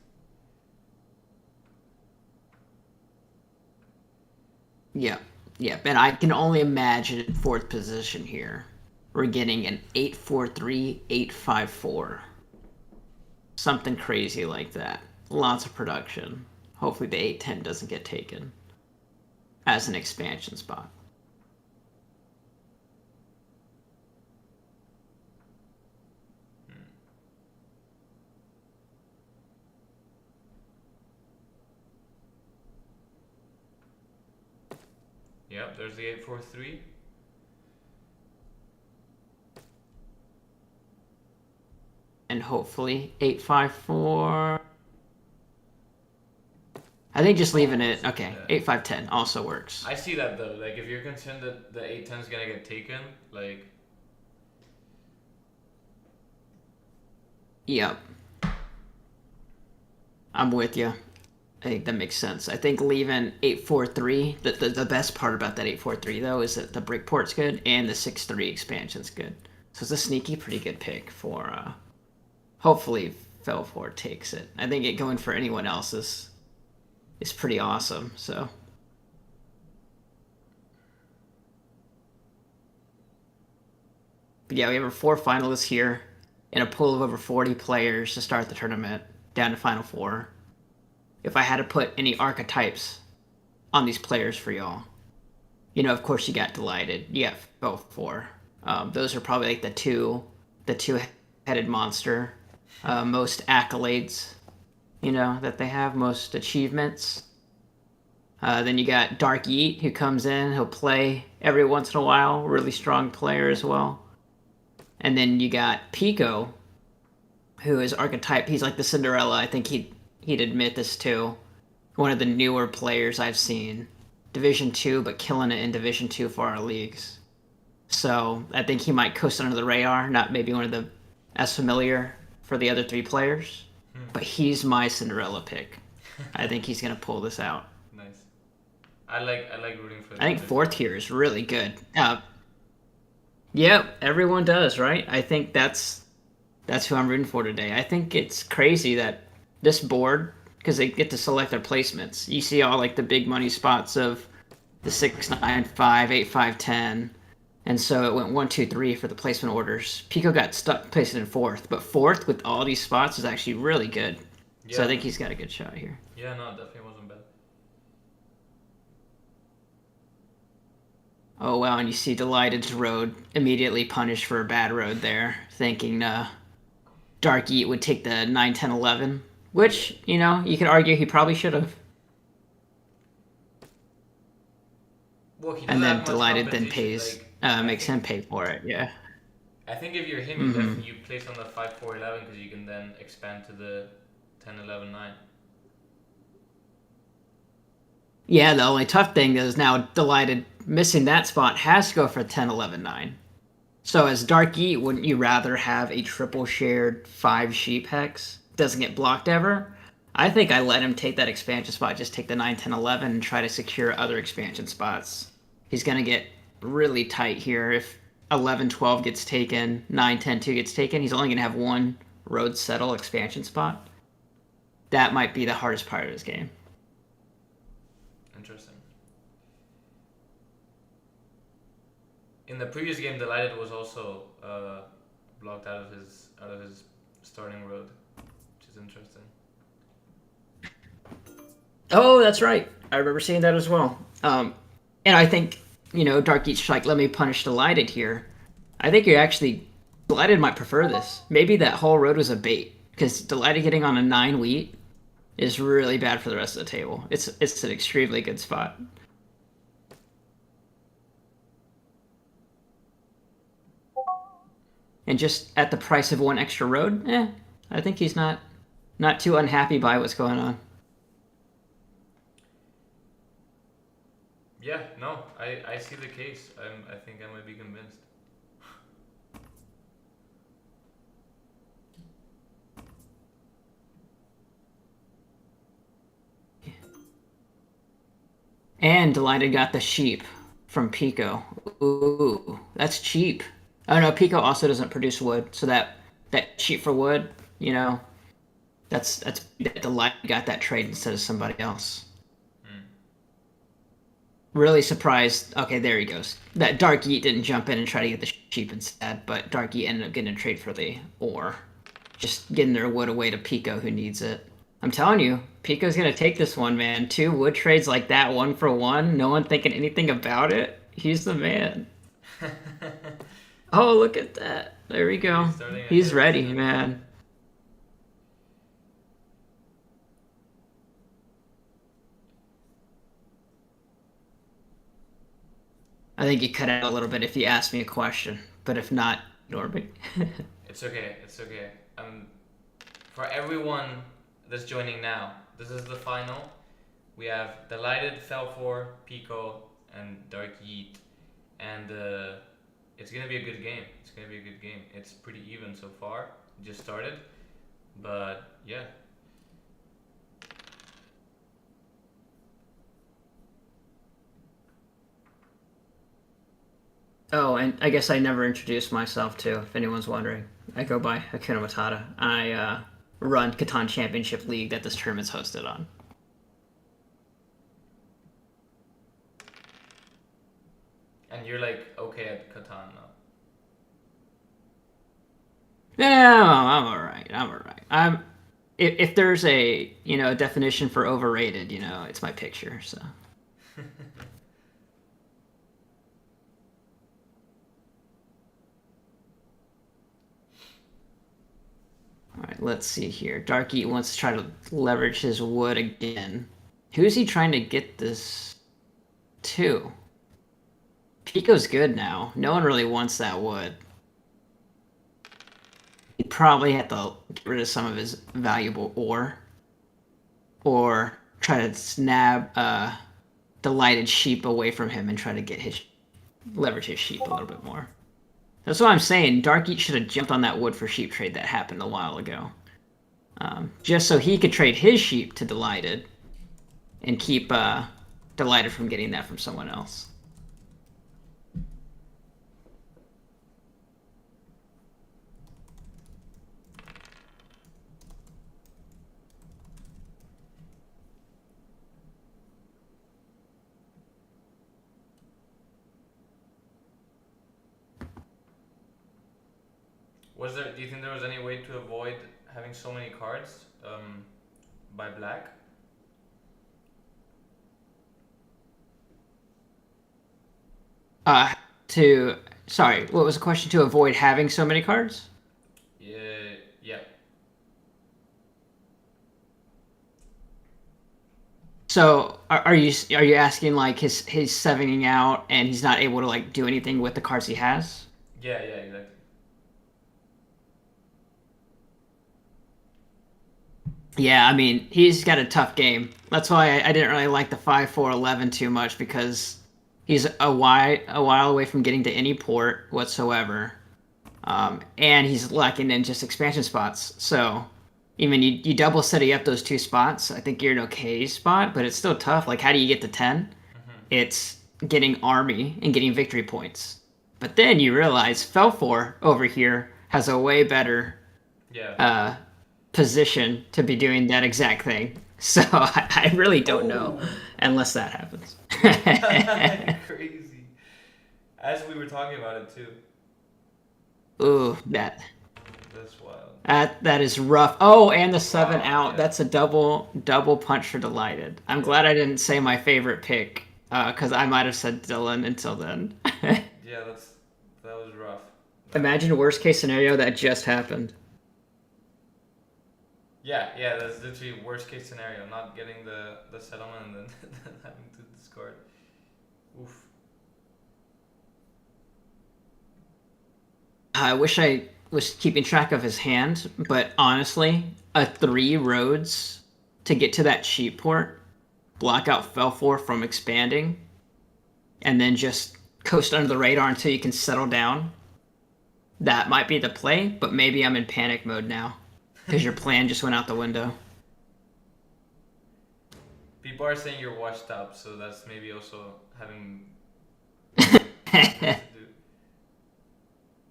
B: Yeah. Yeah. And I can only imagine fourth position here. We're getting an 843, 854. Something crazy like that. Lots of production. Hopefully the 810 doesn't get taken as an expansion spot.
A: Yep, there's the 843.
B: And hopefully 854. I think just leaving it. Okay,
A: Yeah.
B: 8510 also works.
A: I see that though. Like if you're concerned that the 810 is gonna get taken, like
B: Yep. I'm with you. I think that makes sense. I think leaving 843, the best part about that 843 though is that the Brickport's good and the 6-3 expansion's good. So it's a sneaky, pretty good pick for hopefully Felfour takes it. I think it going for anyone else is pretty awesome. So but yeah, we have our 4 finalists here in a pool of over 40 players to start the tournament down to Final Four. If I had to put any archetypes on these players for y'all, of course you got Delighted. You got both 4. Those are probably like the two-headed monster, most accolades, that they have, most achievements. Then you got Dark Yeet, who comes in. He'll play every once in a while. Really strong player as well. And then you got Pico, who is archetype. He's like the Cinderella. I think he'd admit this too. One of the newer players I've seen. Division 2, but killing it in Division 2 for our leagues. So I think he might coast under the radar. Not maybe one of the as familiar for the other 3 players. But he's my Cinderella pick. I think he's going to pull this out.
A: nice. I like rooting for.
B: I think 4th here is really good. Yeah, everyone does, right? I think that's who I'm rooting for today. I think it's crazy that this board, because they get to select their placements. You see all like the big money spots of the 6, 9, 5, 8, 5, 10. And so it went 1, 2, 3 for the placement orders. Pico got stuck placed in 4th, but 4th with all these spots is actually really good. Yeah. So I think he's got a good shot here.
A: Yeah, no, definitely wasn't bad.
B: Oh wow, and you see Delighted's road immediately punished for a bad road there, thinking Dark Eat would take the 9, 10, 11, which, you could argue he probably should have.
A: Well,
B: and then Delighted then pays,
A: like,
B: makes him pay for it, yeah.
A: I think if you're him, you place on the 5, 4, 11 because you can then expand to the 10, 11, 9.
B: Yeah, the only tough thing is now Delighted missing that spot has to go for 10, 11, 9. So as Dark Eat, wouldn't you rather have a triple shared 5 sheep hex? Doesn't get blocked ever? I think I let him take that expansion spot, just take the 9, 10, 11 and try to secure other expansion spots. He's going to get really tight here. If 11, 12 gets taken, 9, 10, 2 gets taken, he's only going to have 1 road settle expansion spot. That might be the hardest part of this game.
A: Interesting. In the previous game, Delighted was also blocked out of his starting road, which is interesting.
B: Oh, that's right. I remember seeing that as well. And I think, Dark Eat's like, let me punish Delighted here. I think you're actually... Delighted might prefer this. Maybe that whole road was a bait, because Delighted getting on a 9 wheat is really bad for the rest of the table. It's an extremely good spot. And just at the price of 1 extra road, I think he's not too unhappy by what's going on.
A: Yeah, no, I see the case. I think I might be convinced.
B: And Delighted got the sheep from Pico. Ooh, that's cheap. Oh no, Pico also doesn't produce wood, so that sheep for wood, you know, that's that Delighted got that trade instead of somebody else.
A: Hmm.
B: Really surprised. Okay, there he goes. That Dark Eat didn't jump in and try to get the sheep instead, but Dark Eat ended up getting a trade for the ore. Just getting their wood away to Pico, who needs it. I'm telling you, Pico's gonna take this one, man. Two wood trades like that, one for one. No one thinking anything about it. He's the man. Oh, look at that. There we go.
A: He's starting
B: He's
A: ahead
B: ready,
A: too.
B: man. I think you cut out a little bit if you asked me a question, but if not, ignore me.
A: It's okay. It's okay. For everyone that's joining now, this is the final. We have Delighted, Fell for, Pico, and Dark Yeet, and it's gonna be a good game. It's gonna be a good game. It's pretty even so far. It just started, but yeah.
B: Oh, and I guess I never introduced myself too, if anyone's wondering. I go by Akuna Matata. I run Catan Championship League that this tournament's hosted on.
A: And you're like okay at Catan now.
B: Yeah, I'm all right. I'm all right. If there's a a definition for overrated, it's my picture. So all right, let's see here. Darky wants to try to leverage his wood again. Who's he trying to get this to? Pico's good now. No one really wants that wood. He'd probably have to get rid of some of his valuable ore, or try to snab delighted sheep away from him and try to get his leverage his sheep a little bit more. That's what I'm saying. Dark should have jumped on that wood for sheep trade that happened a while ago, just so he could trade his sheep to Delighted and keep Delighted from getting that from someone else.
A: Was there? Do you think there was any way to avoid having so many cards by black?
B: Uh, to sorry, what was the question? To avoid having so many cards?
A: Yeah, yeah.
B: So are you asking like his sevening out and he's not able to like do anything with the cards he has?
A: Yeah, yeah, exactly.
B: Yeah, I mean he's got a tough game. That's why I didn't really like the 5-4-11 too much because he's a while away from getting to any port whatsoever, and he's lacking in just expansion spots. So even you double city up those two spots, I think you're in an okay spot, but it's still tough. Like how do you get to 10?
A: Hmm.
B: It's getting army and getting victory points. But then you realize Felfor over here has a way better
A: Yeah.
B: uh, position to be doing that exact thing. So I really don't know
A: Oh,
B: unless that happens.
A: crazy. As we were talking about it too.
B: Ooh, that
A: That's wild.
B: that is rough. Oh, and the seven
A: Wow.
B: out.
A: Yeah.
B: That's a double punch for Delighted. I'm
A: Yeah.
B: glad I didn't say my favorite pick because I might have said Dylan until then.
A: Yeah. That was rough. That was
B: Imagine
A: rough.
B: worst case scenario that just happened.
A: Yeah. Yeah. That's literally worst case scenario. Not getting the settlement and then having to discard. Oof.
B: I wish I was keeping track of his hand, but honestly, a 3 roads to get to that sheep port, block out Felfor from expanding, and then just coast under the radar until you can settle down. That might be the play, but maybe I'm in panic mode now because your plan just went out the window.
A: People are saying you're washed up, so that's maybe also having something to do.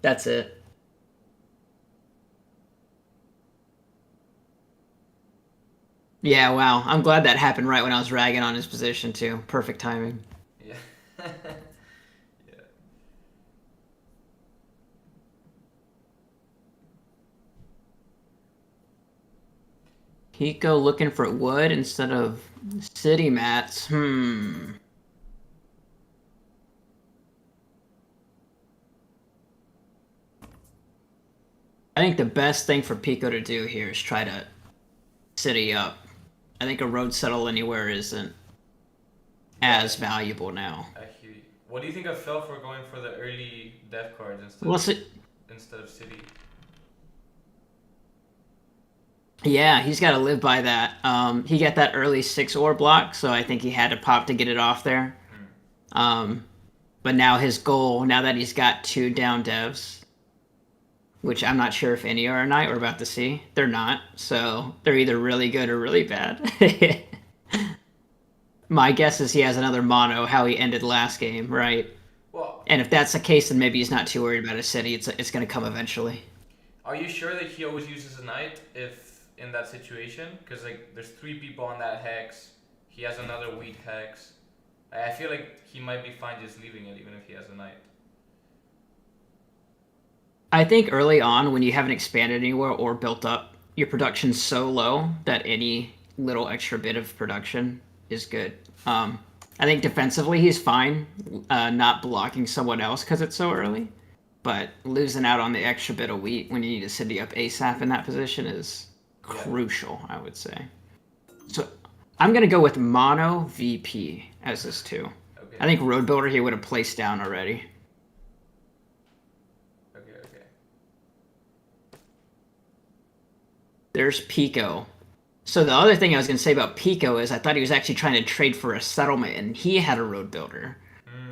B: That's it. Yeah, wow. I'm glad that happened right when I was ragging on his position too. Perfect timing.
A: Yeah. Yeah.
B: Pico looking for wood instead of city mats. I think the best thing for Pico to do here is try to city up. I think a road settle anywhere isn't
A: Yeah,
B: as valuable now.
A: I hear you. What do you think of Fel for going for the early death cards
B: Well, see,
A: instead of City?
B: yeah, he's got to live by that. He got that early 6 ore block, so I think he had to pop to get it off there.
A: Hmm.
B: Um, but now his goal, now that he's got 2 down devs, which I'm not sure if any are a knight we're about to see, they're not. So they're either really good or really bad. My guess is he has another mono, how he ended last game, right?
A: Well,
B: And if that's the case, then maybe he's not too worried about his city. It's going to come eventually.
A: are you sure that he always uses a knight if in that situation? Because like, there's 3 people on that hex. He has another wheat hex. I feel like he might be fine just leaving it, even if he has a knight.
B: I think early on, when you haven't expanded anywhere or built up, your production's so low that any little extra bit of production is good. I think defensively he's fine, not blocking someone else because it's so early, but losing out on the extra bit of wheat when you need to city up ASAP in that position is
A: Yeah.
B: crucial, I would say. So I'm gonna go with mono VP as this too.
A: Okay.
B: I think road builder he would have placed down already.
A: Okay. Okay.
B: There's Pico. So the other thing I was going to say about Pico is I thought he was actually trying to trade for a settlement, and he had a road builder,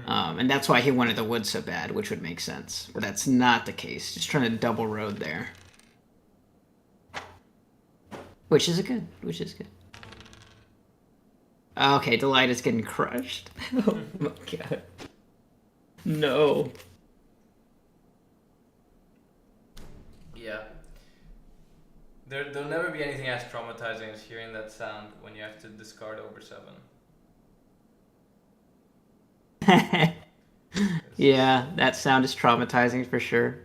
B: and that's why he wanted the wood so bad, which would make sense. But that's not the case. Just trying to double road there, which is good. Which is good. Okay, Delight is getting crushed. Oh my god. No.
A: Yeah. There'll never be anything as traumatizing as hearing that sound when you have to discard over 7.
B: Yeah, that sound is traumatizing for sure.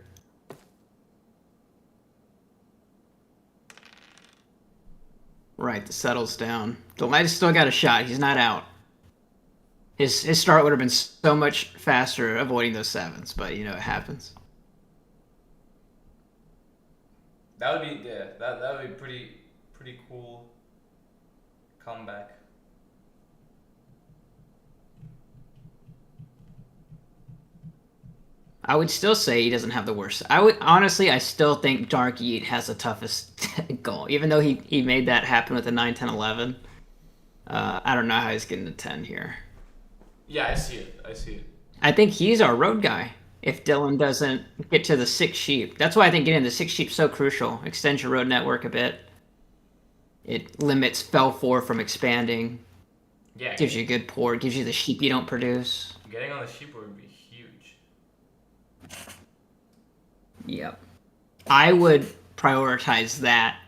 B: Right, the settles down. Delight has still got a shot. He's not out. His start would have been so much faster avoiding those 7s, but you know it happens.
A: That would be that would be pretty cool comeback.
B: I would still say he doesn't have the worst. I would honestly, I still think Dark Yeet has the toughest goal, even though he made that happen with the 9, 10, 11. I don't know how he's getting to 10 here.
A: Yeah, I see it. I see it.
B: I think he's our road guy. If Dylan doesn't get to the 6 sheep, that's why I think getting the 6 sheep so crucial. Extend your road network a bit. It limits Fel 4 from expanding.
A: Yeah,
B: Gives you a good port. Gives you the sheep you don't produce.
A: getting on the sheep would be huge.
B: Yep. I would prioritize that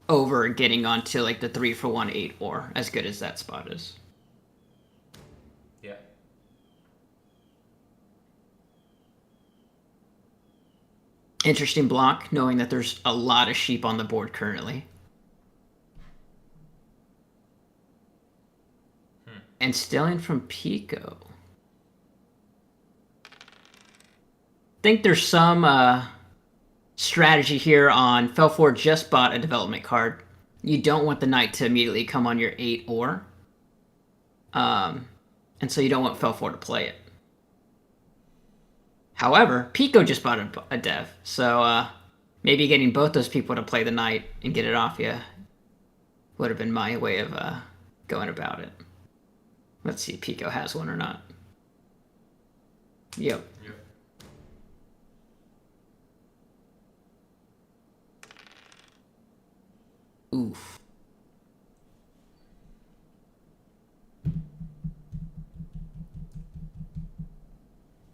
B: over getting onto like the 3-for-1 8 ore, as good as that spot is.
A: Yeah.
B: Interesting block, knowing that there's a lot of sheep on the board currently. And stealing from Pico. Think there's some strategy here on Fel4 just bought a development card. You don't want the knight to immediately come on your 8 ore. And so you don't want Fel4 to play it. However, Pico just bought a dev, so maybe getting both those people to play the knight and get it off you would have been my way of going about it. Let's see if Pico has one or not. Yep.
A: Yep.
B: Oof.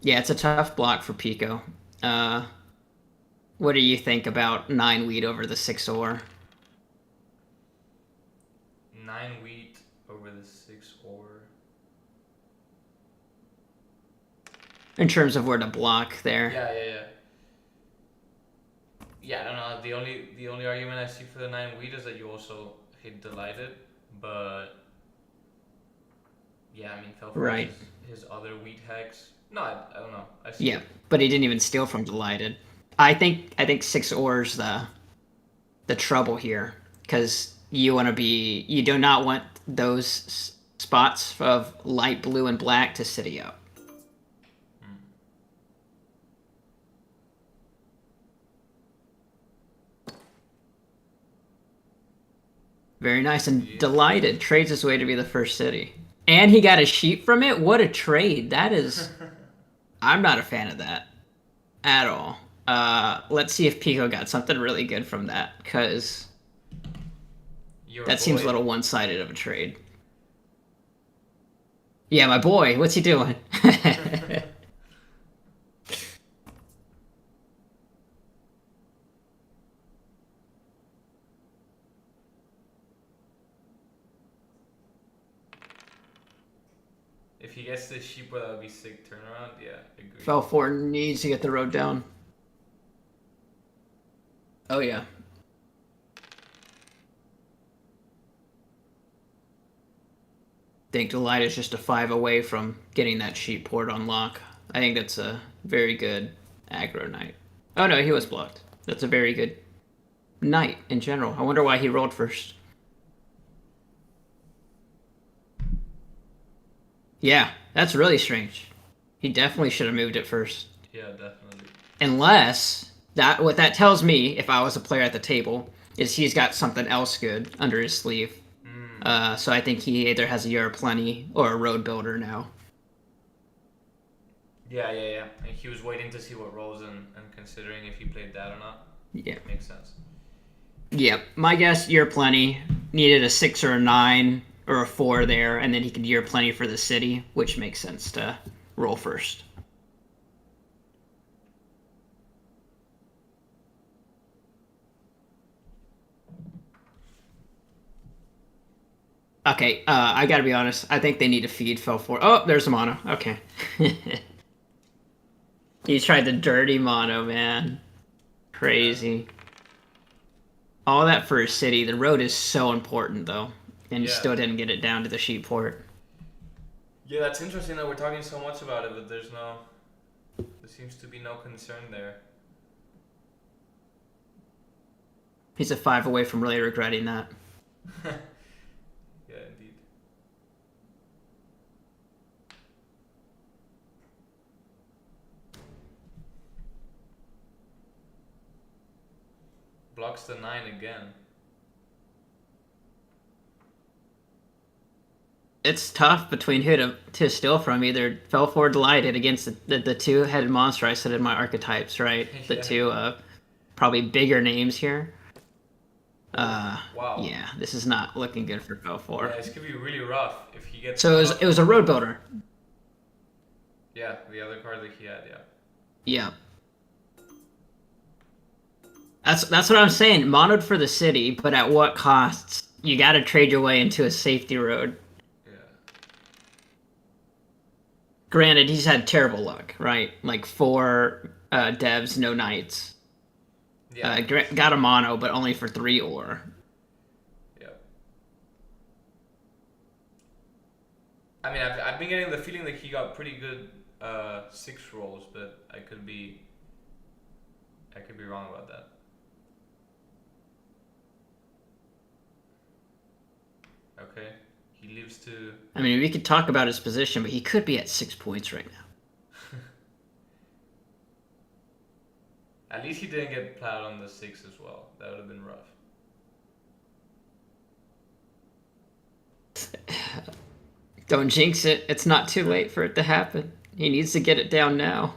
B: Yeah, it's a tough block for Pico. Uh, what do you think about 9 wheat over the 6 ore?
A: 9 wheat over the 6 ore.
B: In terms of where to block there.
A: Yeah, yeah, yeah. Yeah, I don't know. The only argument I see for the 9 wheat is that you also hit delighted, but yeah, I mean Felforge
B: Right.
A: his other wheat hex. No, I don't know. I see
B: Yeah,
A: it.
B: but he didn't even steal from delighted. I think 6 ore's the trouble here because you do not want those spots of light blue and black to city up.
A: Mm.
B: Very nice and
A: Yeah.
B: delighted trades his way to be the first city. And he got a sheep from it? What a trade. That is I'm not a fan of that at all. Let's see if Pico got something really good from that cuz
A: Your
B: that seems a
A: boy.
B: little one-sided of a trade. Yeah, my boy, what's he doing?
A: If he gets this sheep, that would be sick turnaround. Yeah, agreed.
B: Falfour needs to get the road down. Oh yeah. Think Delight is just a 5 away from getting that sheep port on lock. I think that's a very good aggro knight. Oh no, he was blocked. That's a very good knight in general. I wonder why he rolled first. Yeah, that's really strange. He definitely should have moved it first.
A: Yeah, definitely.
B: Unless that what that tells me, if I was a player at the table, is he's got something else good under his sleeve.
A: Mm.
B: So I think he either has a Year of Plenty or a Road Builder now.
A: Yeah, yeah, yeah. And he was waiting to see what rolls and considering if he played that or not.
B: Yeah.
A: Makes sense.
B: Yep. My guess, Year Plenty needed a 6 or a 9 or a 4 there, and then he could Year Plenty for the city, which makes sense to roll first. Okay, I gotta be honest. I think they need to feed Fell 4. Oh, there's a mono. Okay. He tried the dirty mono, man.
A: Yeah.
B: Crazy. All that for a city. The road is so important, though. And he
A: Yeah.
B: still didn't get it down to the sheep port.
A: Yeah, that's interesting that we're talking so much about it, but there seems to be no concern there.
B: He's a 5 away from really regretting that.
A: Yeah, indeed. Blocks the 9 again.
B: It's tough between who to steal from. Either fell for delighted against the two-headed monster I said in my archetypes, right? The
A: Yeah.
B: two probably bigger names here.
A: Oh, wow.
B: Yeah, this is not looking good for
A: Yeah,
B: Belfour.
A: this could be really rough if he gets
B: So
A: cut off
B: it was
A: from
B: a road
A: the.
B: builder.
A: Yeah, the other card that he had, yeah.
B: Yeah, that's what I'm saying. Monoed for the city, but at what costs? You got to trade your way into a safety road.
A: Yeah.
B: Granted, he's had terrible luck, right? Like 4 devs, no knights.
A: Yeah.
B: Got a mono, but only for 3 ore.
A: Yeah. I mean, I've been getting the feeling that he got pretty good 6 rolls, but I could be wrong about that. Okay. He lives to.
B: I mean, we could talk about his position, but he could be at 6 points right now.
A: At least he didn't get plowed on the 6 as well. That would have been rough.
B: Don't jinx it. It's not too late for it to happen. He needs to get it down now.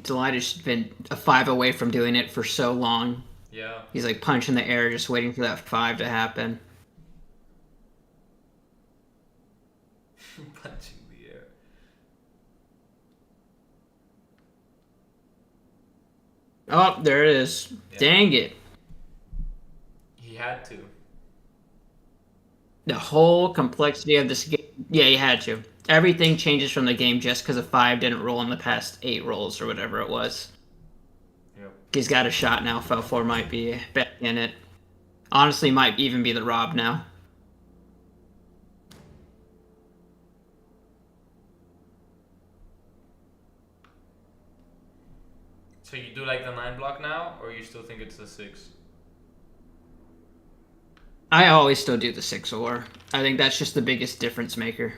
B: Delighted's been a 5 away from doing it for so long.
A: Yeah.
B: He's like punching the air, just waiting for that 5 to happen.
A: Punching the air.
B: Oh, there it is.
A: Yeah.
B: Dang it.
A: He had to.
B: The whole complexity of this game. Yeah, you had to. Everything changes from the game just because a 5 didn't roll in the past 8 rolls or whatever it was.
A: Yep.
B: He's got a shot now. Fell 4 might be back in it. Honestly, might even be the Rob now.
A: So you do like the 9 block now, or you still think it's the 6?
B: I always still do the 6 or. I think that's just the biggest difference maker.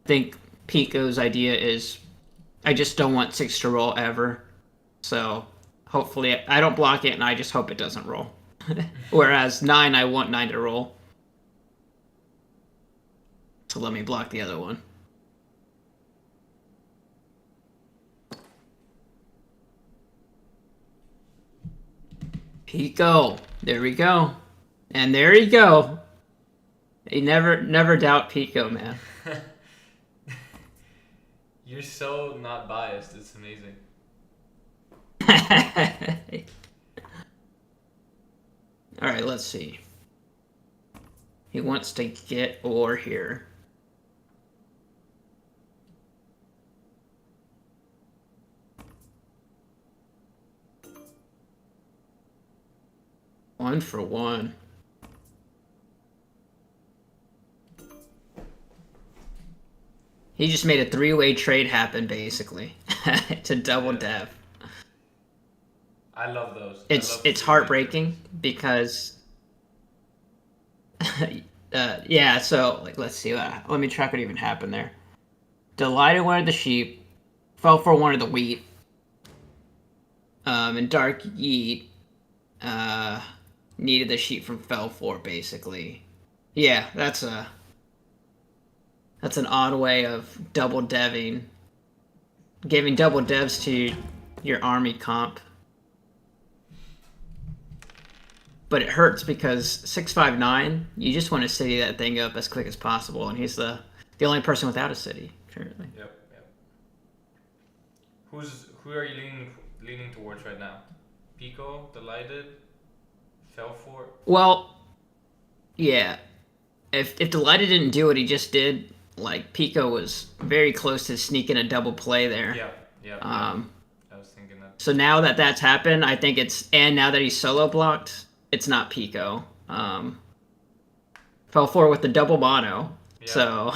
B: I think Pico's idea is I just don't want 6 to roll ever. So hopefully I don't block it and I just hope it doesn't roll. Whereas 9, I want 9 to roll. So let me block the other one. Pico. There we go. And there you go. You never doubt Pico, man.
A: You're so not biased. It's amazing.
B: All right, let's see. He wants to get ore here. One for one. He just made a 3-way trade happen, basically, to double dev.
A: I love those.
B: It's heartbreaking because, yeah. So like, let's see. Let me track what even happened there. Delighted wanted the sheep, fell for one of the wheat, and Dark Yeet needed the sheep from fell for basically. Yeah, that's an odd way of double deving, giving double devs to your army comp. But it hurts because 659, you just want to city that thing up as quick as possible, and he's the only person without a city currently.
A: Yep. Who are you leaning towards right now? Pico, Delighted, Felfort?
B: Well, yeah. If Delighted didn't do what he just did, like Pico was very close to sneaking a double play there.
A: Yeah. I was thinking that.
B: So now that that's happened, I think and now that he's solo blocked, it's not Pico. Fell 4 with the double mono.
A: Yeah.
B: So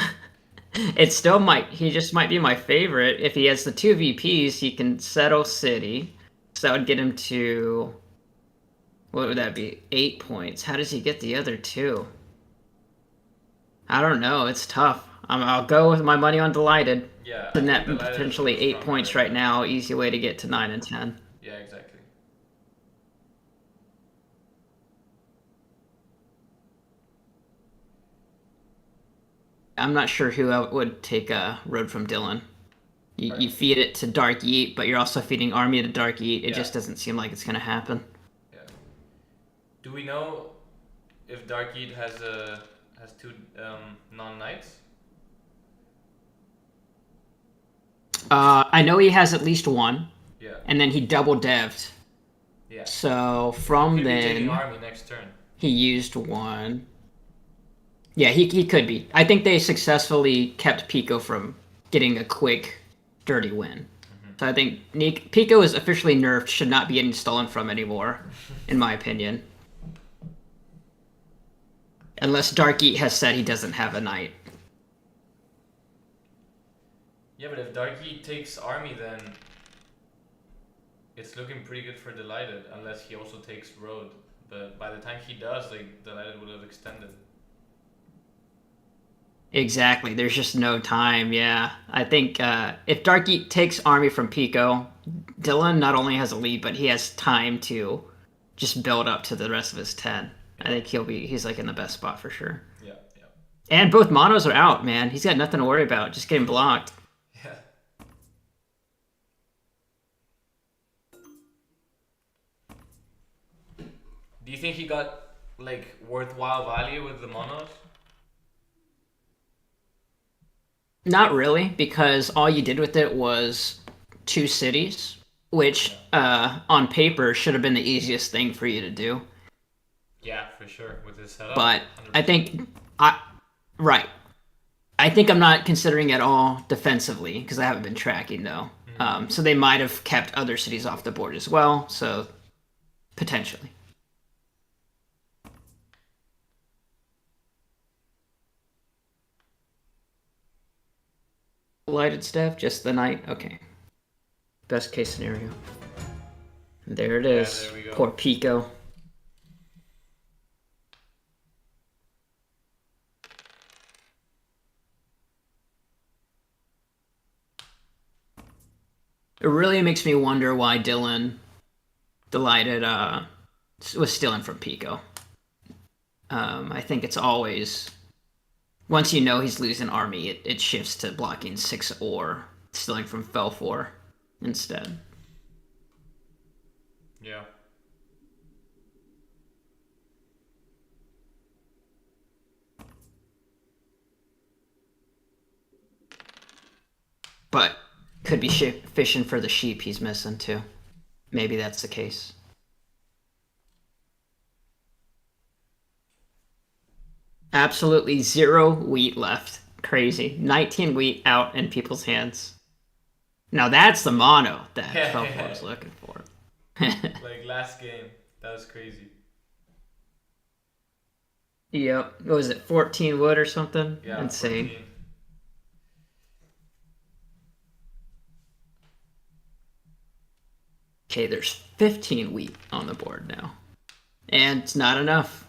B: it still he just might be my favorite. If he has the 2 VPs, he can settle city. So that would get him to, what would that be? 8 points. How does he get the other 2? I don't know. It's tough. I'll go with my money on Delighted.
A: Yeah.
B: The net potentially 8 points right now. Easy way to get to 9 and 10.
A: Yeah, exactly.
B: I'm not sure who would take a Road from Dylan. You feed it to Dark Yeet, but you're also feeding Army to Dark Yeet. It just doesn't seem like it's going to happen.
A: Yeah. Do we know if Dark Yeet has 2 non-knights?
B: I know he has at least one.
A: Yeah.
B: And then he double devved.
A: Yeah.
B: So from
A: Could be
B: then
A: taking Army next turn.
B: he used one. Yeah, he could be. I think they successfully kept Pico from getting a quick, dirty win. Mm-hmm. So I think Pico is officially nerfed, should not be getting stolen from anymore, in my opinion. Unless Dark Eat has said he doesn't have a knight.
A: Yeah, but if Dark Eat takes Army, then it's looking pretty good for Delighted, unless he also takes Road. But by the time he does, like, Delighted would have extended.
B: Exactly. There's just no time. Yeah. I think if Darky takes army from Pico, Dylan not only has a lead, but he has time to just build up to the rest of his 10. I
A: Yeah,
B: think he's like in the best spot for sure.
A: yeah, yeah.
B: And both monos are out, man. He's got nothing to worry about. Just getting blocked.
A: Yeah. Do you think he got like worthwhile value with the monos?
B: Not really, because all you did with it was two cities, which
A: Yeah.
B: on paper should have been the easiest thing for you to do.
A: Yeah, for sure. With this setup,
B: But
A: one hundred
B: I
A: percent.
B: think I right. I think I'm not considering at all defensively because I haven't been tracking though.
A: Mm.
B: So they might have kept other cities off the board as well. So potentially. Lighted staff, just the night. Okay. Best case scenario. There it
A: Yeah,
B: is.
A: there we go.
B: Poor Pico. It really makes me wonder why Dylan Delighted was stealing from Pico. I think it's always once you know he's losing army, it shifts to blocking 6 or stealing from Fel 4 instead.
A: Yeah.
B: But could be fishing for the sheep he's missing too. Maybe that's the case. Absolutely zero wheat left. Crazy. 19 wheat out in people's hands. Now that's the mono that Fel 4 was looking for.
A: Like last game, that was crazy.
B: Yep. What was it? 14 wood or something?
A: Yeah,
B: Insane.
A: 14.
B: Okay, there's 15 wheat on the board now. And it's not enough.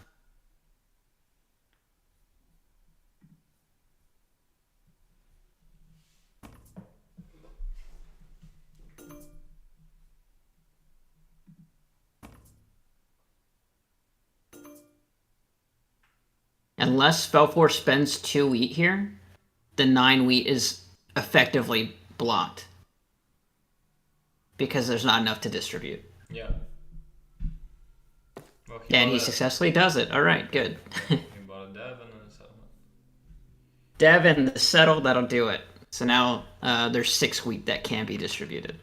B: Unless Spellforce spends 2 wheat here, the 9 wheat is effectively blocked. Because there's not enough to distribute.
A: Yeah. Well,
B: And he successfully does it. Alright, good.
A: he bought a dev and a settlement.
B: Dev and the settle, that'll do it. So now there's 6 wheat that can be distributed.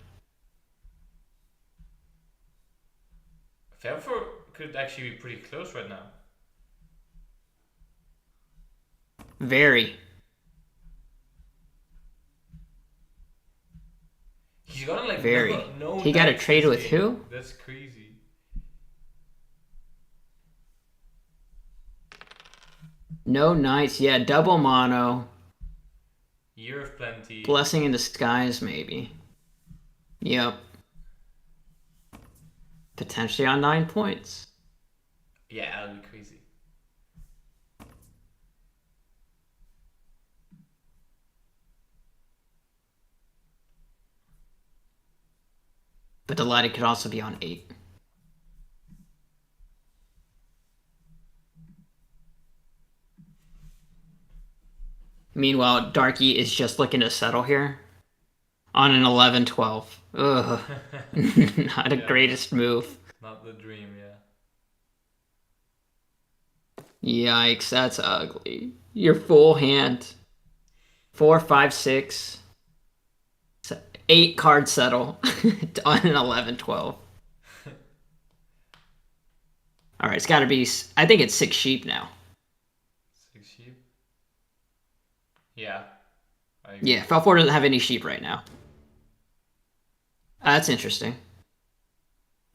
A: Felfor could actually be pretty close right now.
B: Very.
A: He's got like
B: Very.
A: no
B: He got a
A: knights
B: trade
A: this
B: with
A: game.
B: who?
A: That's crazy.
B: No knights. Yeah, double mono.
A: Year of plenty.
B: Blessing in disguise, maybe. Yep. Potentially on 9 points.
A: Yeah, that'd be crazy.
B: But Delighted could also be on 8. Meanwhile, Darky is just looking to settle here on an 11-12. Ugh. Not a
A: Yeah.
B: greatest move.
A: Not the dream, yeah.
B: Yikes, that's ugly. Your full hand. 4, 5, 6. 8 card settle on an 11-12. Alright, it's gotta be. I think it's 6 sheep now.
A: 6 sheep. Yeah. I agree.
B: Yeah, Fel 4 doesn't have any sheep right now. That's interesting.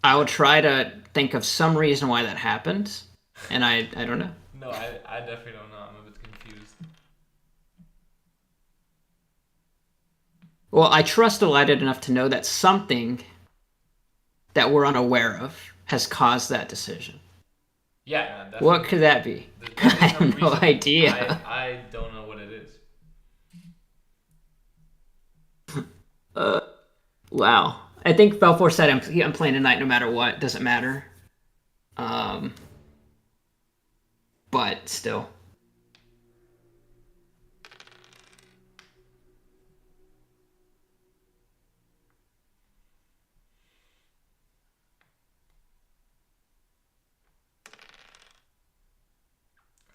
B: I will try to think of some reason why that happened, and I don't know.
A: No, I definitely don't know. I'm a bit confused.
B: Well, I trust Delighted enough to know that something that we're unaware of has caused that decision.
A: Yeah, definitely.
B: What could that be?
A: There's
B: I
A: definitely some
B: have no
A: reason.
B: idea.
A: I don't know what it is.
B: Wow. I think Belfour said I'm playing tonight no matter what. Doesn't matter. Um, but still.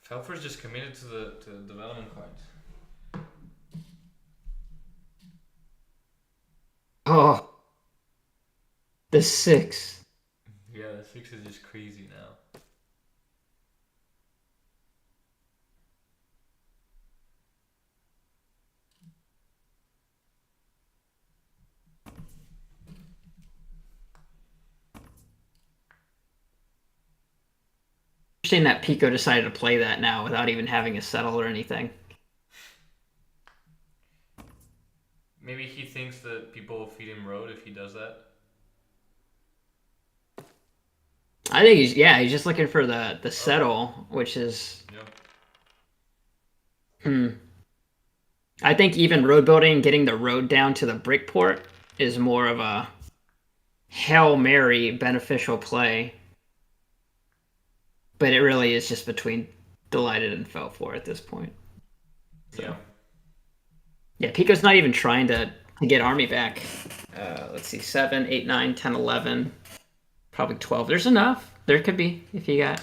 A: Felfer's just committed to the development cards.
B: Oh, the 6.
A: Yeah, the 6 is just crazy now.
B: Interesting that Pico decided to play that now without even having a settle or anything.
A: Maybe he thinks that people will feed him road if he does that.
B: I think he's just looking for the settle, which is
A: Yeah.
B: I think even road building, getting the road down to the brick port is more of a Hail Mary beneficial play. But it really is just between Delighted and Felt for at this point. So.
A: Yeah.
B: Yeah, Pico's not even trying to get Army back. Let's see, 7, 8, 9, 10, 11. Probably 12. There's enough. There could be if you got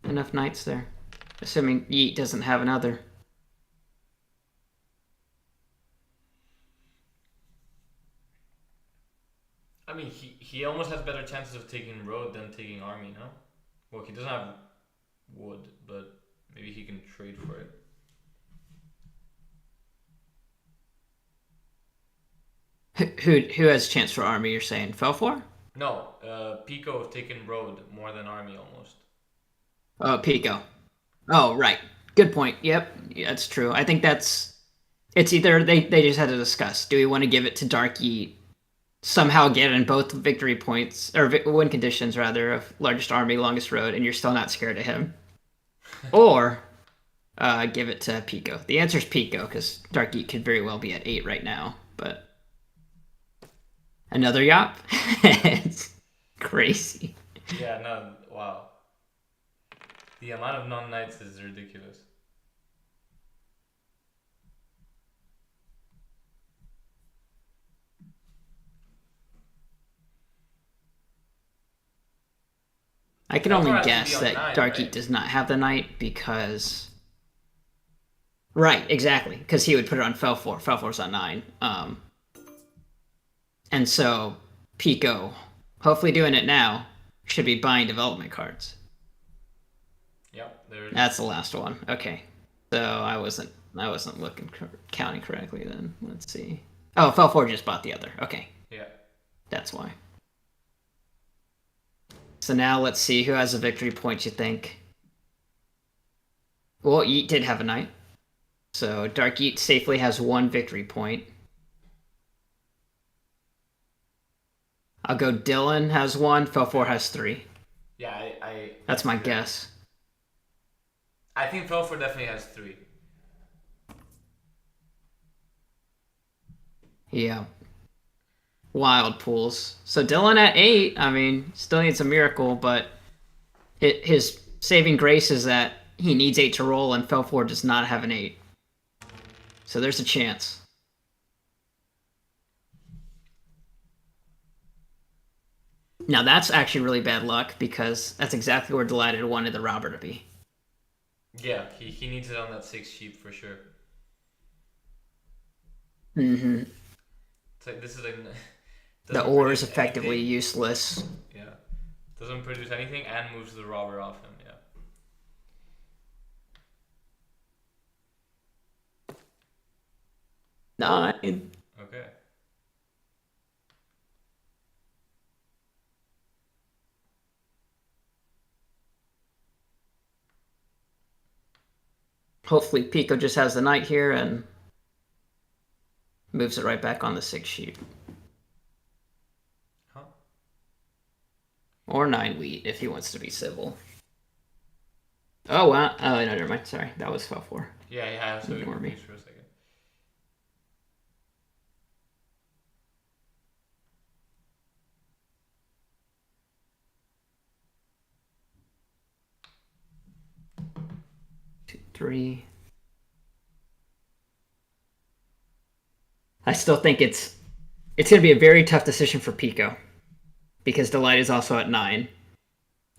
B: enough knights there. Assuming Yeet doesn't have another.
A: I mean, he almost has better chances of taking road than taking army, no? Well, he doesn't have wood, but maybe he can trade for it.
B: Who has chance for Army, you're saying? Felfor?
A: No, Pico have taken road more than army almost.
B: Oh, Pico. Oh, right. Good point. Yep, yeah, that's true. I think it's either they just had to discuss. Do we want to give it to Dark Yeet, somehow get in both victory points or win conditions rather of largest army, longest road, and you're still not scared of him, or give it to Pico. The answer is Pico because Dark Yeet could very well be at 8 right now, but another Yop. It's crazy.
A: Yeah, no, wow. The amount of non-knights is ridiculous.
B: I can
A: Felfor
B: only
A: has to
B: guess
A: be on
B: that
A: 9,
B: Dark
A: right?
B: Yeet does not have the knight because. Right, exactly, because he would put it on Felfor. Felfor's on 9. And so Pico, hopefully doing it now, should be buying development cards.
A: Yep, there it is.
B: That's the last one. Okay, so I wasn't looking counting correctly then. Let's see. Oh, Felfor just bought the other. Okay,
A: Yeah.
B: that's why. So now let's see who has a victory point. You think? Well, Yeet did have a knight, so Dark Yeet safely has 1 victory point. I'll go Dylan has 1, Felfor has 3.
A: Yeah,
B: That's my guess.
A: I think Felfor definitely has 3.
B: Yeah. Wild pools. So Dylan at 8, I mean, still needs a miracle, but his saving grace is that he needs 8 to roll, and Felfor does not have an 8. So there's a chance. Now that's actually really bad luck because that's exactly where Delighted wanted the robber to be.
A: Yeah, he needs it on that 6 sheep for sure.
B: Mm-hmm.
A: It's like this is like
B: The ore is effectively useless.
A: Yeah, doesn't produce anything and moves the robber off him. Yeah.
B: 9.
A: Okay.
B: Hopefully Pico just has the knight here and moves it right back on the 6 sheet.
A: Huh?
B: Or 9 wheat if he wants to be civil. Oh, wow. Oh, no, never mind. Sorry. That was Felfor.
A: Yeah, so
B: ignore me.
A: For a second.
B: 3. I still think it's going to be a very tough decision for Pico because Delight is also at 9.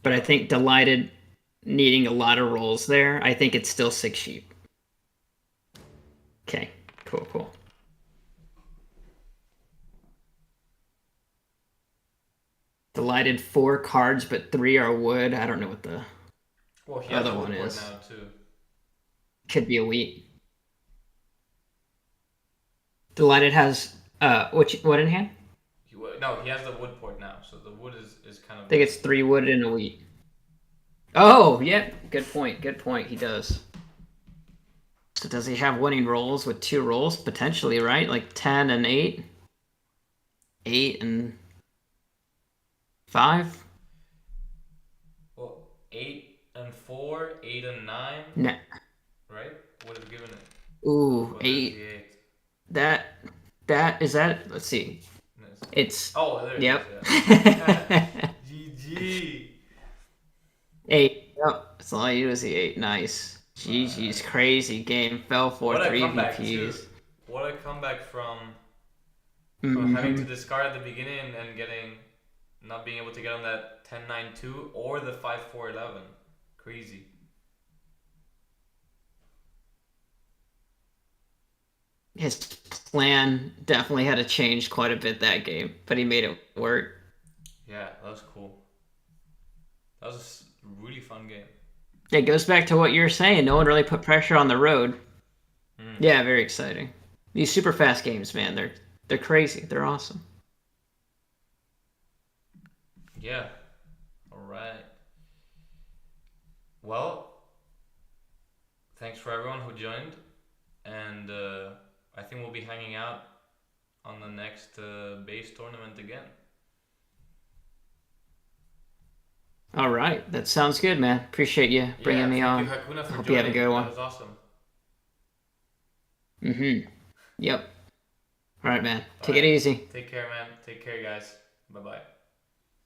B: But I
A: Yeah.
B: think Delighted needing a lot of rolls there, I think it's still 6 sheep. Okay, cool. Delighted 4 cards, but 3 are wood. I don't know what the
A: Well, he has
B: other
A: a
B: one
A: wood port
B: is.
A: now too.
B: Could be a wheat. Delighted has what in hand?
A: No, he has the wood port now, so the wood is kind
B: I
A: of
B: think
A: good.
B: it's 3 wood and a wheat. Oh, yeah. Good point. He does. So does he have winning rolls with 2 rolls? Potentially, right? Like 10 and 8? 8 and 5?
A: Well, 8 and 4, 8 and 9,
B: No.
A: right? Would have given it.
B: Ooh,
A: Well, there's the
B: 8.
A: 8.
B: That that is that. Let's see.
A: Nice.
B: It's
A: Oh, there it is.
B: yep.
A: Yeah. GG.
B: 8. Yep. That's all you do is the 8. Nice. GG's
A: Nice.
B: crazy game. Fell for
A: What a
B: 3
A: comeback too.
B: VPs.
A: What a comeback from having to
B: Hmm.
A: discard at the beginning and getting not being able to get on that 10-9-2 or the 5-4-11. Crazy.
B: His plan definitely had to change quite a bit that game, but he made it work.
A: Yeah, that was cool. That was a really fun game.
B: It goes back to what you were saying. No one really put pressure on the road.
A: Mm.
B: Yeah, very exciting. These super fast games, man, they're crazy. They're awesome.
A: Yeah. All right. Well, thanks for everyone who joined, and I think we'll be hanging out on the next base tournament again.
B: All right, that sounds good, man. Appreciate you bringing
A: Yeah,
B: me
A: thank you
B: on.
A: Hakuna
B: I
A: for
B: hope you have a
A: joining.
B: good
A: That
B: one.
A: was awesome.
B: Yep. All right, man.
A: All
B: Take it
A: right.
B: easy.
A: Take care, man. Take care, guys. Bye bye.